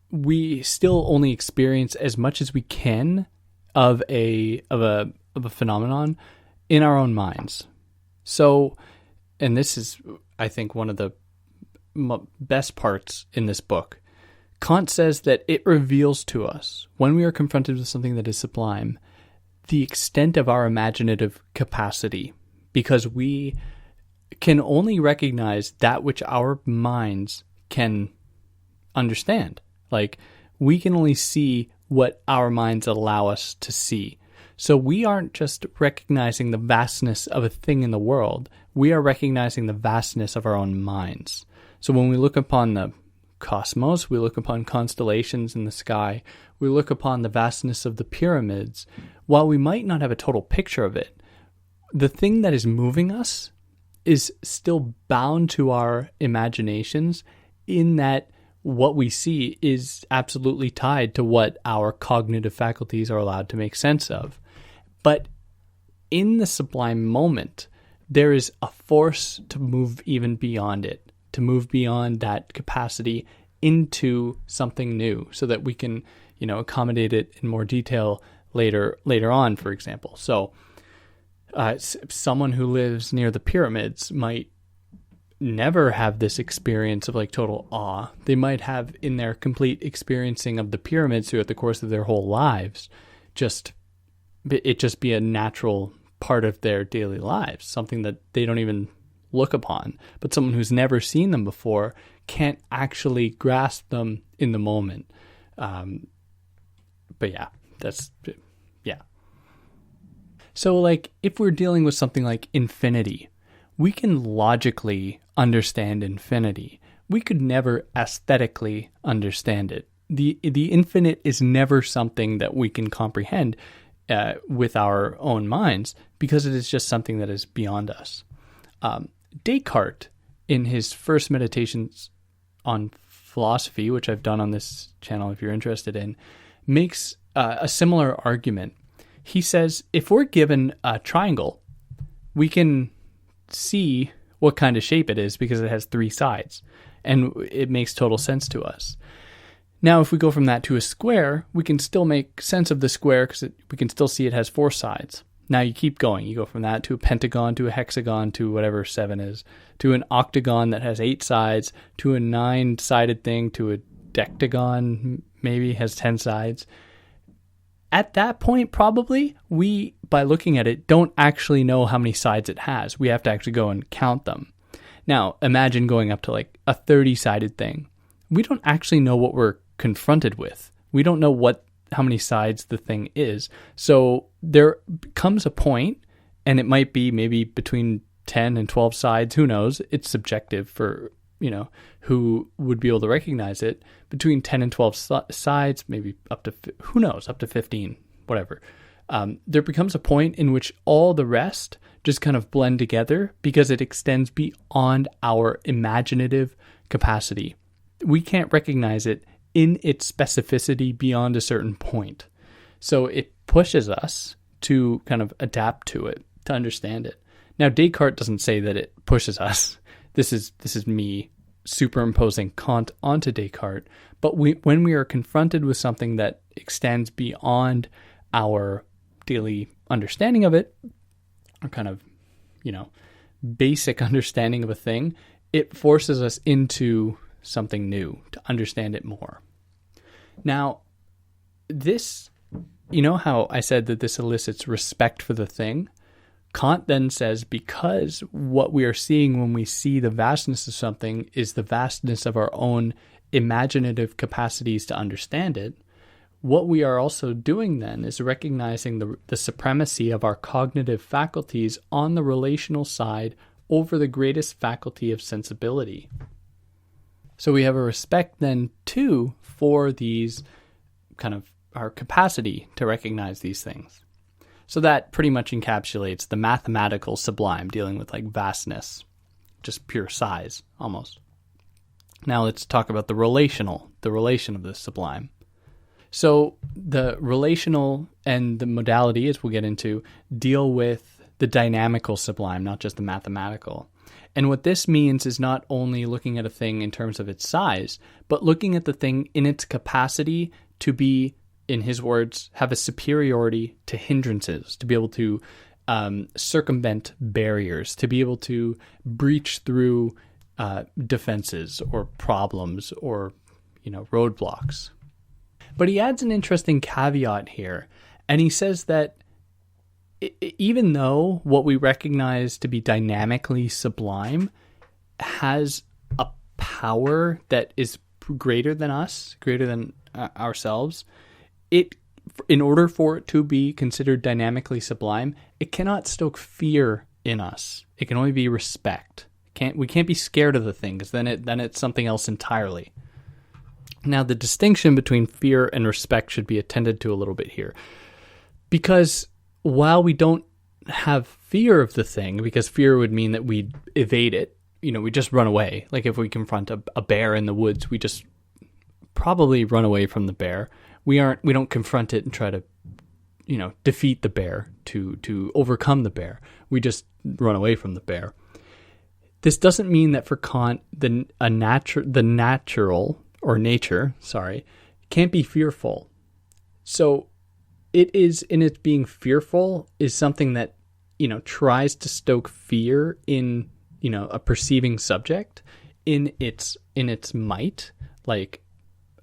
we still only experience as much as we can of a phenomenon in our own minds. So, and this is, I think, one of the best parts in this book. Kant says that it reveals to us, when we are confronted with something that is sublime, the extent of our imaginative capacity, because we can only recognize that which our minds can understand. Like, we can only see what our minds allow us to see. So we aren't just recognizing the vastness of a thing in the world, we are recognizing the vastness of our own minds. So when we look upon the cosmos, we look upon constellations in the sky, we look upon the vastness of the pyramids, while we might not have a total picture of it, the thing that is moving us is still bound to our imaginations, in that what we see is absolutely tied to what our cognitive faculties are allowed to make sense of. But in the sublime moment, there is a force to move even beyond it, to move beyond that capacity into something new, so that we can, accommodate it in more detail later on, for example. So someone who lives near the pyramids might never have this experience of like total awe. They might have, in their complete experiencing of the pyramids throughout the course of their whole lives, just be a natural part of their daily lives, something that they don't even look upon. But someone who's never seen them before can't actually grasp them in the moment. But yeah, yeah. So like, if we're dealing with something like infinity, we can logically understand infinity. We could never aesthetically understand it. The infinite is never something that we can comprehend with our own minds, because it is just something that is beyond us. Descartes, in his first meditations on philosophy, which I've done on this channel if you're interested in, makes a similar argument. He says, if we're given a triangle, we can see what kind of shape it is because it has three sides, and it makes total sense to us. Now, if we go from that to a square, we can still make sense of the square because we can still see it has four sides. Now you keep going. You go from that to a pentagon, to a hexagon, to whatever 7 is, to an octagon that has 8 sides, to a 9-sided thing, to a dectagon, maybe has 10 sides. At that point, probably, we, by looking at it, don't actually know how many sides it has. We have to actually go and count them. Now, imagine going up to like a 30-sided thing. We don't actually know what we're confronted with. We don't know how many sides the thing is. So there comes a point, and it might be maybe between 10 and 12 sides. Who knows? It's subjective for, who would be able to recognize it. Between 10 and 12 sides, maybe up to, who knows, up to 15, whatever. There becomes a point in which all the rest just kind of blend together because it extends beyond our imaginative capacity. We can't recognize it in its specificity beyond a certain point. So it pushes us to kind of adapt to it, to understand it. Now, Descartes doesn't say that it pushes us. This is me superimposing Kant onto Descartes. But when we are confronted with something that extends beyond our daily understanding of it, or kind of, basic understanding of a thing, it forces us into something new to understand it more. Now, this, how I said that this elicits respect for the thing? Kant then says, because what we are seeing when we see the vastness of something is the vastness of our own imaginative capacities to understand it, what we are also doing then is recognizing the supremacy of our cognitive faculties on the relational side over the greatest faculty of sensibility. So we have a respect then too for these kind of our capacity to recognize these things. So that pretty much encapsulates the mathematical sublime, dealing with like vastness, just pure size almost. Now let's talk about the relation of the sublime. So the relational and the modality, as we'll get into, deal with the dynamical sublime, not just the mathematical. And what this means is not only looking at a thing in terms of its size, but looking at the thing in its capacity to be, in his words, have a superiority to hindrances, to be able to circumvent barriers, to be able to breach through defenses or problems or, roadblocks. But he adds an interesting caveat here, and he says that even though what we recognize to be dynamically sublime has a power that is greater than us, greater than ourselves, in order for it to be considered dynamically sublime, it cannot stoke fear in us. It can only be respect. We can't be scared of the thing, because then it's something else entirely. Now, the distinction between fear and respect should be attended to a little bit here. Because while we don't have fear of the thing, because fear would mean that we'd evade it, we just run away. Like if we confront a bear in the woods, we just probably run away from the bear. We don't confront it and try to, defeat the bear to overcome the bear. We just run away from the bear. This doesn't mean that for Kant, nature can't be fearful. So it is, in its being fearful, is something that, tries to stoke fear in, a perceiving subject in its might, like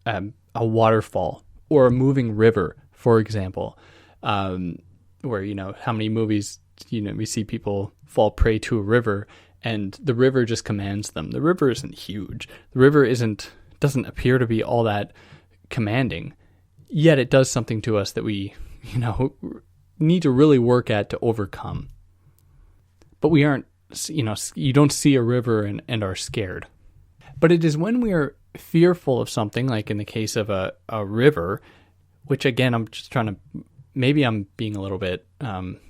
a waterfall or a moving river, for example, where, how many movies, we see people fall prey to a river and the river just commands them. The river isn't huge. The river doesn't appear to be all that commanding, yet it does something to us that we, need to really work at to overcome. But we aren't, you don't see a river and are scared. But it is when we are fearful of something, like in the case of a river, which again, I'm just maybe I'm being a little bit, trying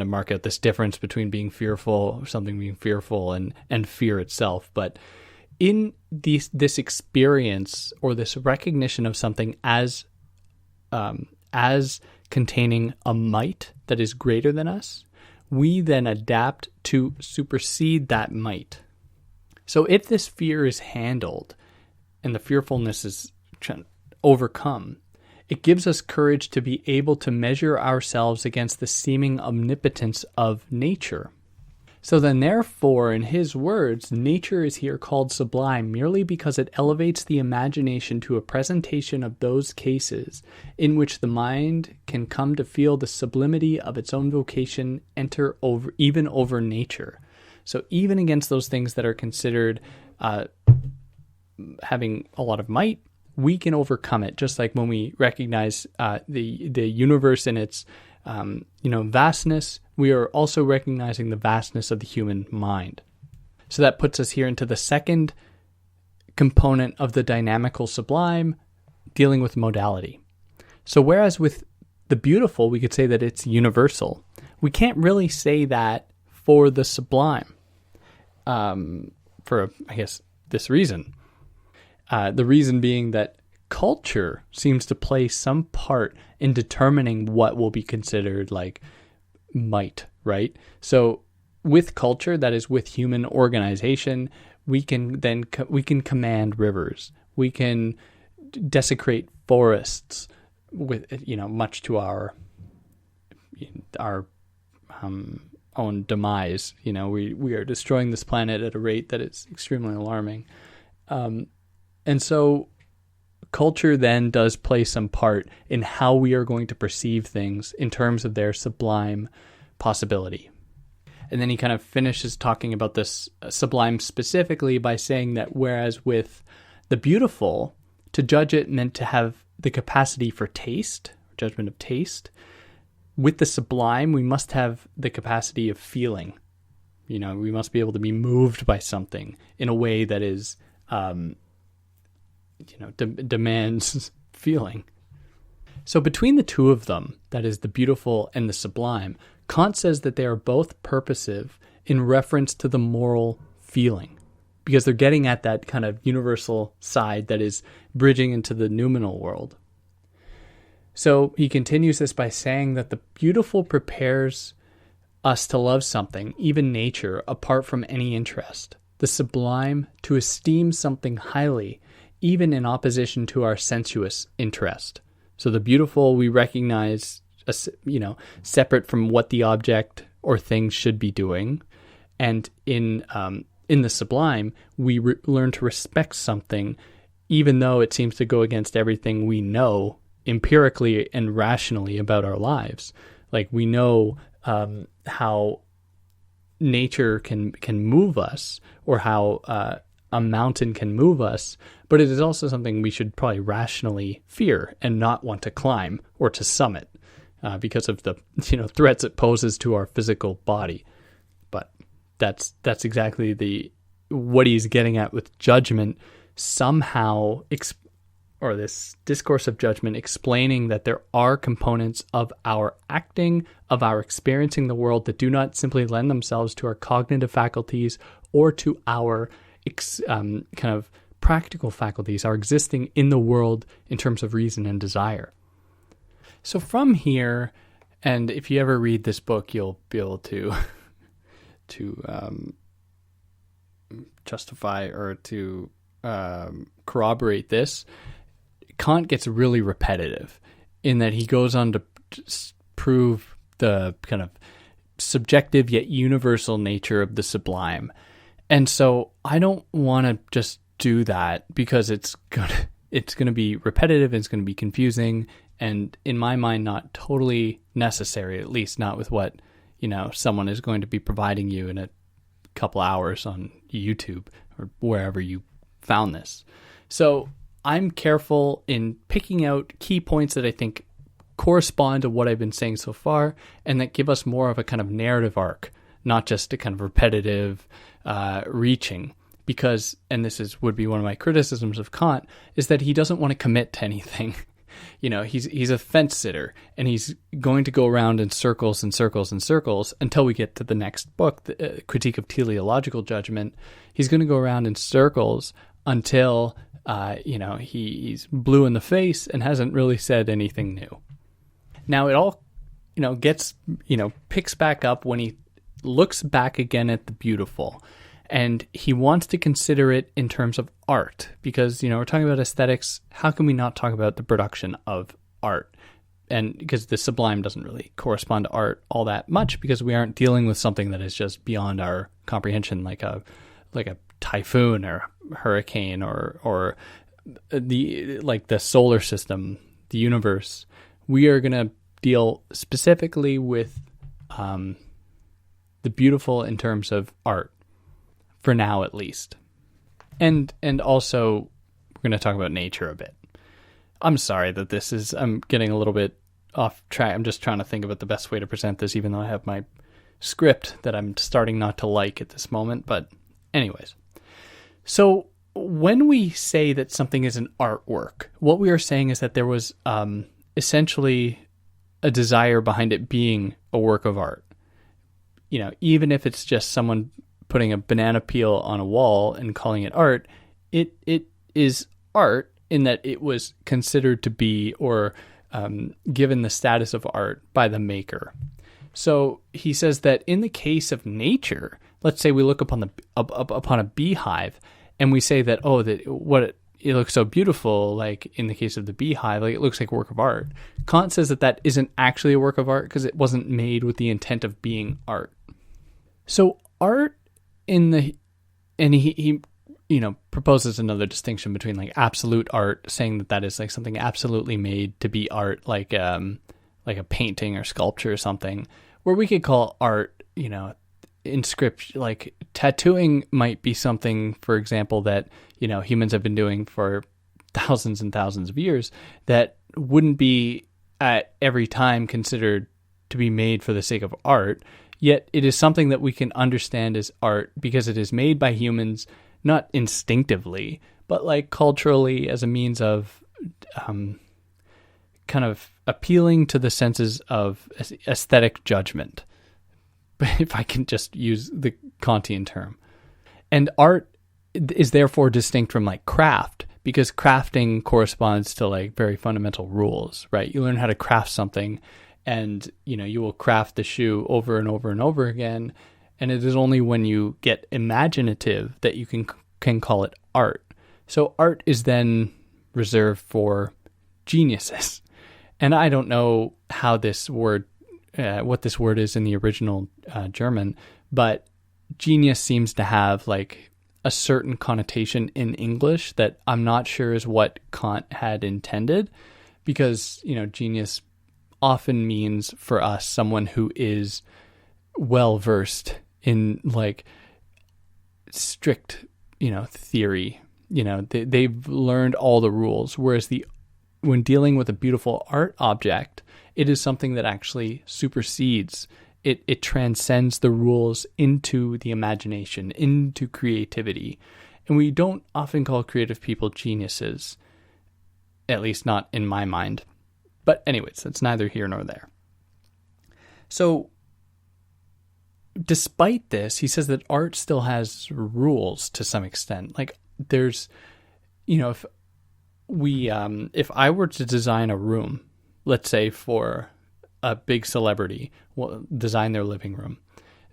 to mark out this difference between being fearful or something being fearful and fear itself. But in this experience or this recognition of something as containing a might that is greater than us, we then adapt to supersede that might. So if this fear is handled and the fearfulness is overcome, it gives us courage to be able to measure ourselves against the seeming omnipotence of nature. So then, therefore, in his words, nature is here called sublime merely because it elevates the imagination to a presentation of those cases in which the mind can come to feel the sublimity of its own vocation enter over nature. So even against those things that are considered having a lot of might, we can overcome it. Just like when we recognize the universe in its vastness, we are also recognizing the vastness of the human mind. So that puts us here into the second component of the dynamical sublime, dealing with modality. So whereas with the beautiful, we could say that it's universal, we can't really say that for the sublime, for, I guess, this reason. The reason being that culture seems to play some part in determining what will be considered like might, right? So with culture, that is with human organization, we can command rivers. We can desecrate forests with, much to our own demise. We are destroying this planet at a rate that is extremely alarming. And so culture then does play some part in how we are going to perceive things in terms of their sublime possibility. And then he kind of finishes talking about this sublime specifically by saying that whereas with the beautiful, to judge it meant to have the capacity for taste, judgment of taste. With the sublime, we must have the capacity of feeling. We must be able to be moved by something in a way that is demands feeling. So between the two of them, that is the beautiful and the sublime, Kant says that they are both purposive in reference to the moral feeling, because they're getting at that kind of universal side that is bridging into the noumenal world. So he continues this by saying that the beautiful prepares us to love something, even nature, apart from any interest. The sublime to esteem something highly, even in opposition to our sensuous interest. So the beautiful we recognize, separate from what the object or thing should be doing, and in the sublime we learn to respect something, even though it seems to go against everything we know empirically and rationally about our lives. Like we know how nature can move us, or how a mountain can move us, but it is also something we should probably rationally fear and not want to climb or to summit because of the threats it poses to our physical body. But that's exactly what he's getting at with judgment, somehow, or this discourse of judgment, explaining that there are components of our acting, of our experiencing the world, that do not simply lend themselves to our cognitive faculties or to our kind of practical faculties, are existing in the world in terms of reason and desire. So from here, and if you ever read this book, you'll be able to justify or to corroborate this. Kant gets really repetitive in that he goes on to prove the kind of subjective yet universal nature of the sublime. And so I don't want to just do that because it's going to be repetitive and it's going to be confusing, and in my mind not totally necessary, at least not with what someone is going to be providing you in a couple hours on YouTube or wherever you found this. So I'm careful in picking out key points that I think correspond to what I've been saying so far and that give us more of a kind of narrative arc, not just a kind of repetitive reaching. Because, and this would be one of my criticisms of Kant, is that he doesn't want to commit to anything. He's a fence sitter, and he's going to go around in circles and circles and circles until we get to the next book, the Critique of Teleological Judgment. He's going to go around in circles until he's blue in the face and hasn't really said anything new. Now it all picks back up when he looks back again at the beautiful, and he wants to consider it in terms of art, because we're talking about aesthetics. How can we not talk about the production of art? and because the sublime doesn't really correspond to art all that much, because we aren't dealing with something that is just beyond our comprehension, like a typhoon or hurricane or the solar system, the universe. We are going to deal specifically with the beautiful in terms of art, for now at least. And also we're going to talk about nature a bit. I'm sorry that I'm getting a little bit off track. I'm just trying to think about the best way to present this, even though I have my script that I'm starting not to like at this moment. But anyways, so when we say that something is an artwork, what we are saying is that there was essentially a desire behind it being a work of art. Even if it's just someone putting a banana peel on a wall and calling it art, it is art in that it was considered to be, or given the status of art by the maker. So he says that in the case of nature, let's say we look upon a beehive and we say that, it looks so beautiful, like in the case of the beehive, like it looks like a work of art. Kant says that isn't actually a work of art because it wasn't made with the intent of being art. So art he proposes another distinction between like absolute art, saying that is like something absolutely made to be art, like a painting or sculpture or something, where we could call art, inscription, like tattooing might be something, for example, that, humans have been doing for thousands and thousands of years, that wouldn't be at every time considered to be made for the sake of art. Yet it is something that we can understand as art because it is made by humans, not instinctively, but like culturally, as a means of kind of appealing to the senses of aesthetic judgment, if I can just use the Kantian term. And art is therefore distinct from like craft, because crafting corresponds to like very fundamental rules, right? You learn how to craft something, and you will craft the shoe over and over and over again. And it is only when you get imaginative that you can call it art. So art is then reserved for geniuses. And I don't know how this word, what this word is in the original German, but genius seems to have like a certain connotation in English that I'm not sure is what Kant had intended, because, genius often means for us someone who is well versed in like strict, theory. They've learned all the rules, whereas when dealing with a beautiful art object, it is something that actually supersedes. It transcends the rules into the imagination, into creativity. And we don't often call creative people geniuses, at least not in my mind. But anyways, that's neither here nor there. So despite this, he says that art still has rules to some extent. Like there's, if I were to design a room, let's say for a big celebrity, design their living room,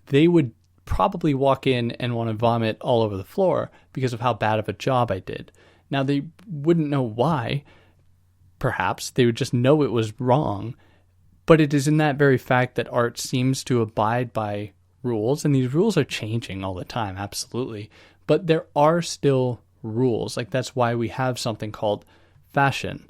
they would probably walk in and want to vomit all over the floor because of how bad of a job I did. Now, they wouldn't know why. Perhaps they would just know it was wrong. But it is in that very fact that art seems to abide by rules, and these rules are changing all the time, absolutely. But there are still rules. Like that's why we have something called fashion.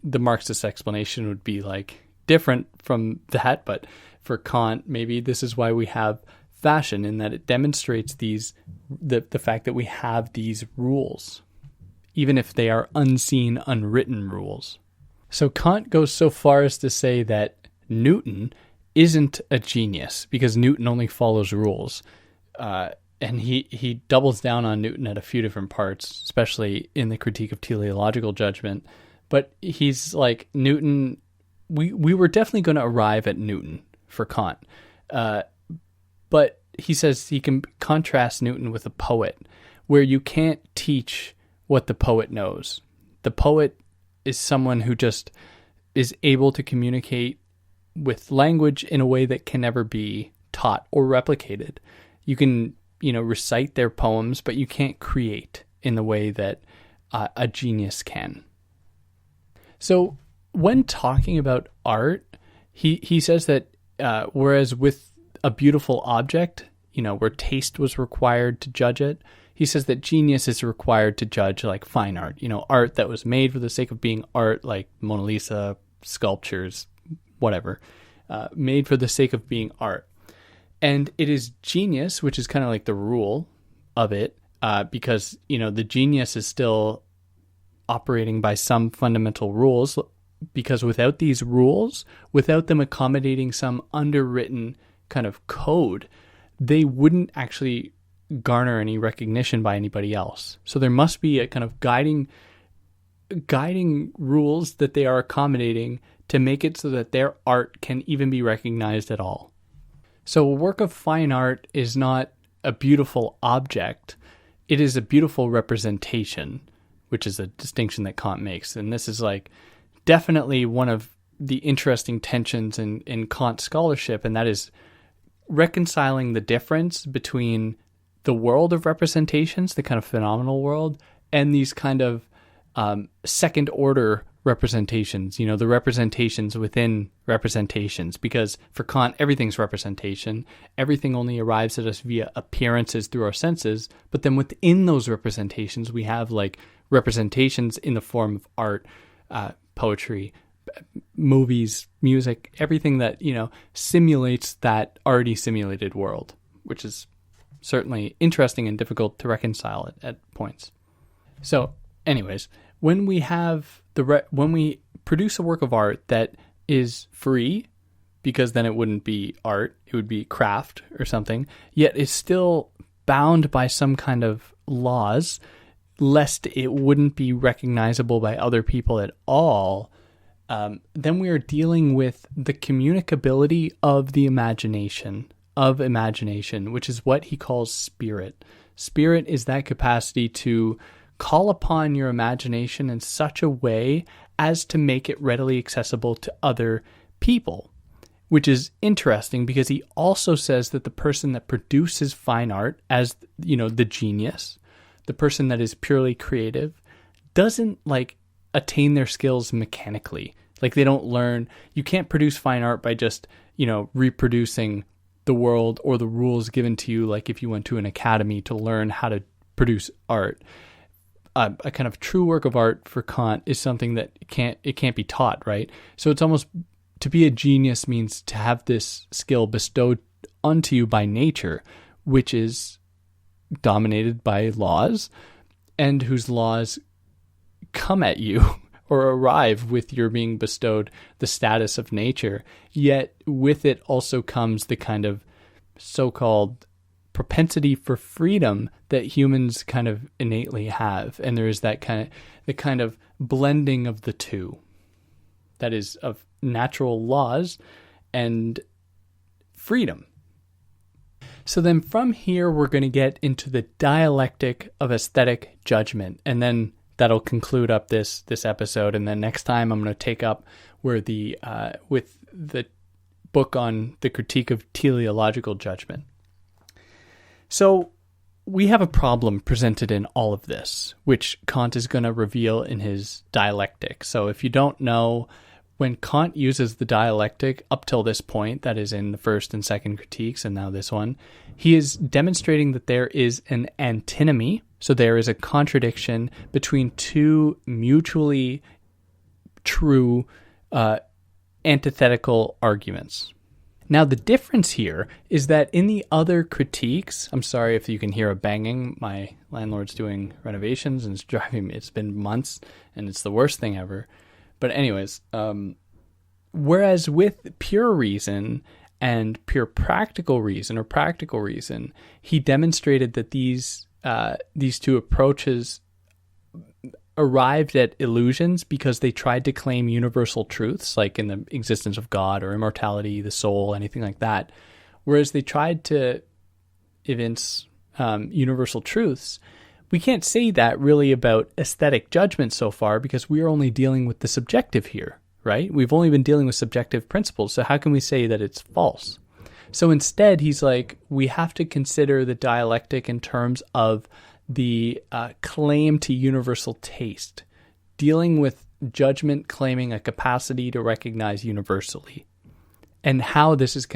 The Marxist explanation would be like different from that, but for Kant, maybe this is why we have fashion, in that it demonstrates the fact that we have these rules, even if they are unseen, unwritten rules. So Kant goes so far as to say that Newton isn't a genius because Newton only follows rules. And he doubles down on Newton at a few different parts, especially in the critique of teleological judgment. But he's like, Newton, we were definitely going to arrive at Newton for Kant. But he says he can contrast Newton with a poet, where you can't teach what the poet knows. The poet is someone who just is able to communicate with language in a way that can never be taught or replicated. You can, recite their poems, but you can't create in the way that a genius can. So when talking about art, he says that whereas with a beautiful object, where taste was required to judge it, he says that genius is required to judge like fine art, art that was made for the sake of being art, like Mona Lisa, sculptures, whatever, made for the sake of being art. And it is genius, which is kind of like the rule of it, because, the genius is still operating by some fundamental rules, because without these rules, without them accommodating some underwritten kind of code, they wouldn't actually garner any recognition by anybody else. So there must be a kind of guiding rules that they are accommodating to make it so that their art can even be recognized at all. So a work of fine art is not a beautiful object. It is a beautiful representation, which is a distinction that Kant makes. And this is like definitely one of the interesting tensions in Kant scholarship, and that is reconciling the difference between the world of representations, the kind of phenomenal world, and these kind of second order representations, the representations within representations. Because for Kant, everything's representation. Everything only arrives at us via appearances through our senses. But then within those representations, we have like representations in the form of art, poetry, movies, music, everything that, simulates that already simulated world, which is certainly interesting and difficult to reconcile at points. So anyways, when we have when we produce a work of art that is free, because then it wouldn't be art, it would be craft or something, yet is still bound by some kind of laws, lest it wouldn't be recognizable by other people at all, then we are dealing with the communicability of the imagination, which is what he calls spirit. Spirit is that capacity to call upon your imagination in such a way as to make it readily accessible to other people, which is interesting because he also says that the person that produces fine art as, the genius, the person that is purely creative, doesn't like attain their skills mechanically. Like they don't learn. You can't produce fine art by just, reproducing the world or the rules given to you, like if you went to an academy to learn how to produce art. A kind of true work of art for Kant is something that can't be taught, right? So it's almost, to be a genius means to have this skill bestowed onto you by nature, which is dominated by laws, and whose laws come at you or arrive with your being bestowed the status of nature. Yet with it also comes the kind of so-called propensity for freedom that humans kind of innately have. And there is that kind of blending of the two, that is of natural laws and freedom. So then from here, we're going to get into the dialectic of aesthetic judgment. And then that'll conclude up this episode. And then next time I'm going to take up where with the book on the critique of teleological judgment. So we have a problem presented in all of this, which Kant is going to reveal in his Dialectic. So if you don't know, when Kant uses the Dialectic up till this point, that is in the first and second critiques and now this one, he is demonstrating that there is an antinomy. So there is a contradiction between two mutually true antithetical arguments. Now, the difference here is that in the other critiques, I'm sorry if you can hear a banging. My landlord's doing renovations and it's driving me. It's been months and it's the worst thing ever. But anyways, whereas with pure reason and pure practical reason, he demonstrated that these two approaches arrived at illusions because they tried to claim universal truths, like in the existence of God or immortality, the soul, anything like that. Whereas they tried to evince universal truths. We can't say that really about aesthetic judgment so far because we are only dealing with the subjective here, right? We've only been dealing with subjective principles. So how can we say that it's false? So instead, he's like, we have to consider the dialectic in terms of the claim to universal taste, dealing with judgment claiming a capacity to recognize universally, and how this is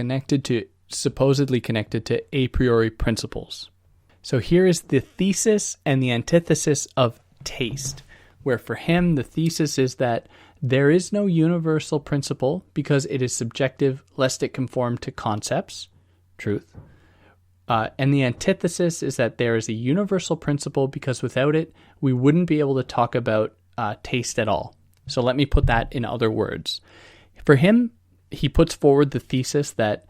supposedly connected to a priori principles. So here is the thesis and the antithesis of taste, where for him the thesis is that there is no universal principle because it is subjective lest it conform to concepts, truth. And the antithesis is that there is a universal principle because without it, we wouldn't be able to talk about taste at all. So let me put that in other words. For him, he puts forward the thesis that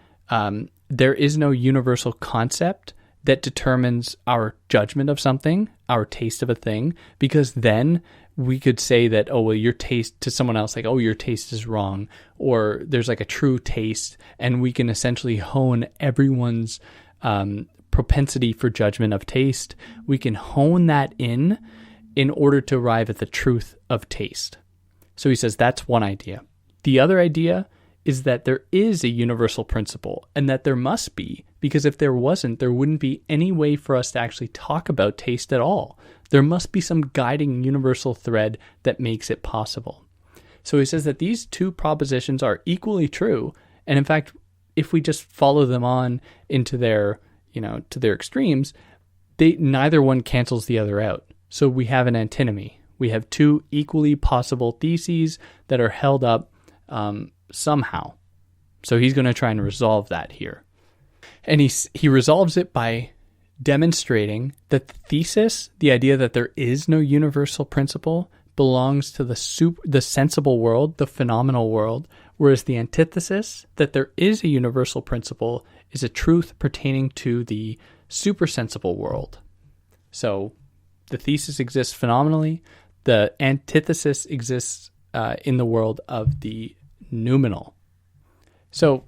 there is no universal concept that determines our judgment of something, our taste of a thing, because then we could say that, oh, well, your taste to someone else, like, oh, your taste is wrong, or there's like a true taste, and we can essentially hone everyone's propensity for judgment of taste. We can hone that in order to arrive at the truth of taste. So he says that's one idea. The other idea is that there is a universal principle, and that there must be, because if there wasn't, there wouldn't be any way for us to actually talk about taste at all. There must be some guiding universal thread that makes it possible. So he says that these two propositions are equally true, and in fact, if we just follow them on into their, to their extremes, neither one cancels the other out. So we have an antinomy. We have two equally possible theses that are held up somehow. So he's going to try and resolve that here. And he resolves it by demonstrating that the thesis, the idea that there is no universal principle, belongs to the sensible world, the phenomenal world, whereas the antithesis, that there is a universal principle, is a truth pertaining to the supersensible world. So the thesis exists phenomenally. The antithesis exists in the world of the noumenal. So,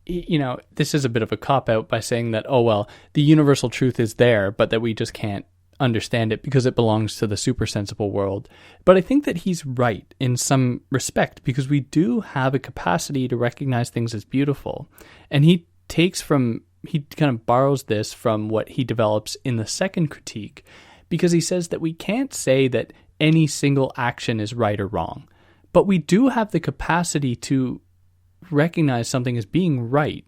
this is a bit of a cop-out by saying that, oh, well, the universal truth is there, but that we just can't understand it because it belongs to the supersensible world. But I think that he's right in some respect, because we do have a capacity to recognize things as beautiful. And he kind of borrows this from what he develops in the second critique, because he says that we can't say that any single action is right or wrong, but we do have the capacity to recognize something as being right,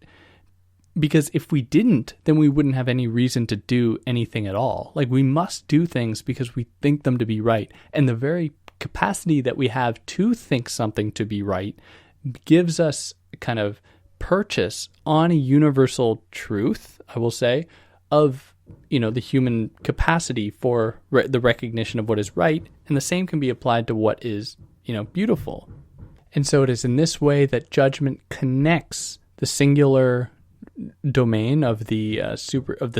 because if we didn't, then we wouldn't have any reason to do anything at all. Like, we must do things because we think them to be right, and the very capacity that we have to think something to be right gives us kind of purchase on a universal truth, I will say, of the human capacity for the recognition of what is right, and the same can be applied to what is beautiful. And so it is in this way that judgment connects the singular domain of the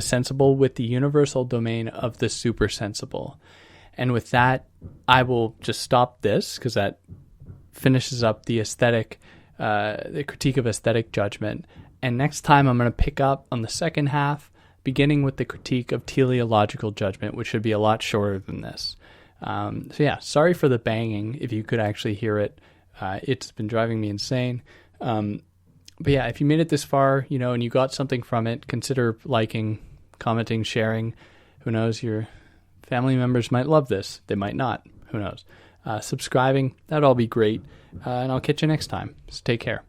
sensible with the universal domain of the supersensible. And with that, I will just stop this, because that finishes up the critique of aesthetic judgment. And next time I'm going to pick up on the second half, beginning with the critique of teleological judgment, which should be a lot shorter than this. Sorry for the banging, if you could actually hear it. It's been driving me insane. But yeah, if you made it this far, and you got something from it, consider liking, commenting, sharing. Who knows, your family members might love this. They might not. Who knows? Subscribing, that'd all be great. And I'll catch you next time. So take care.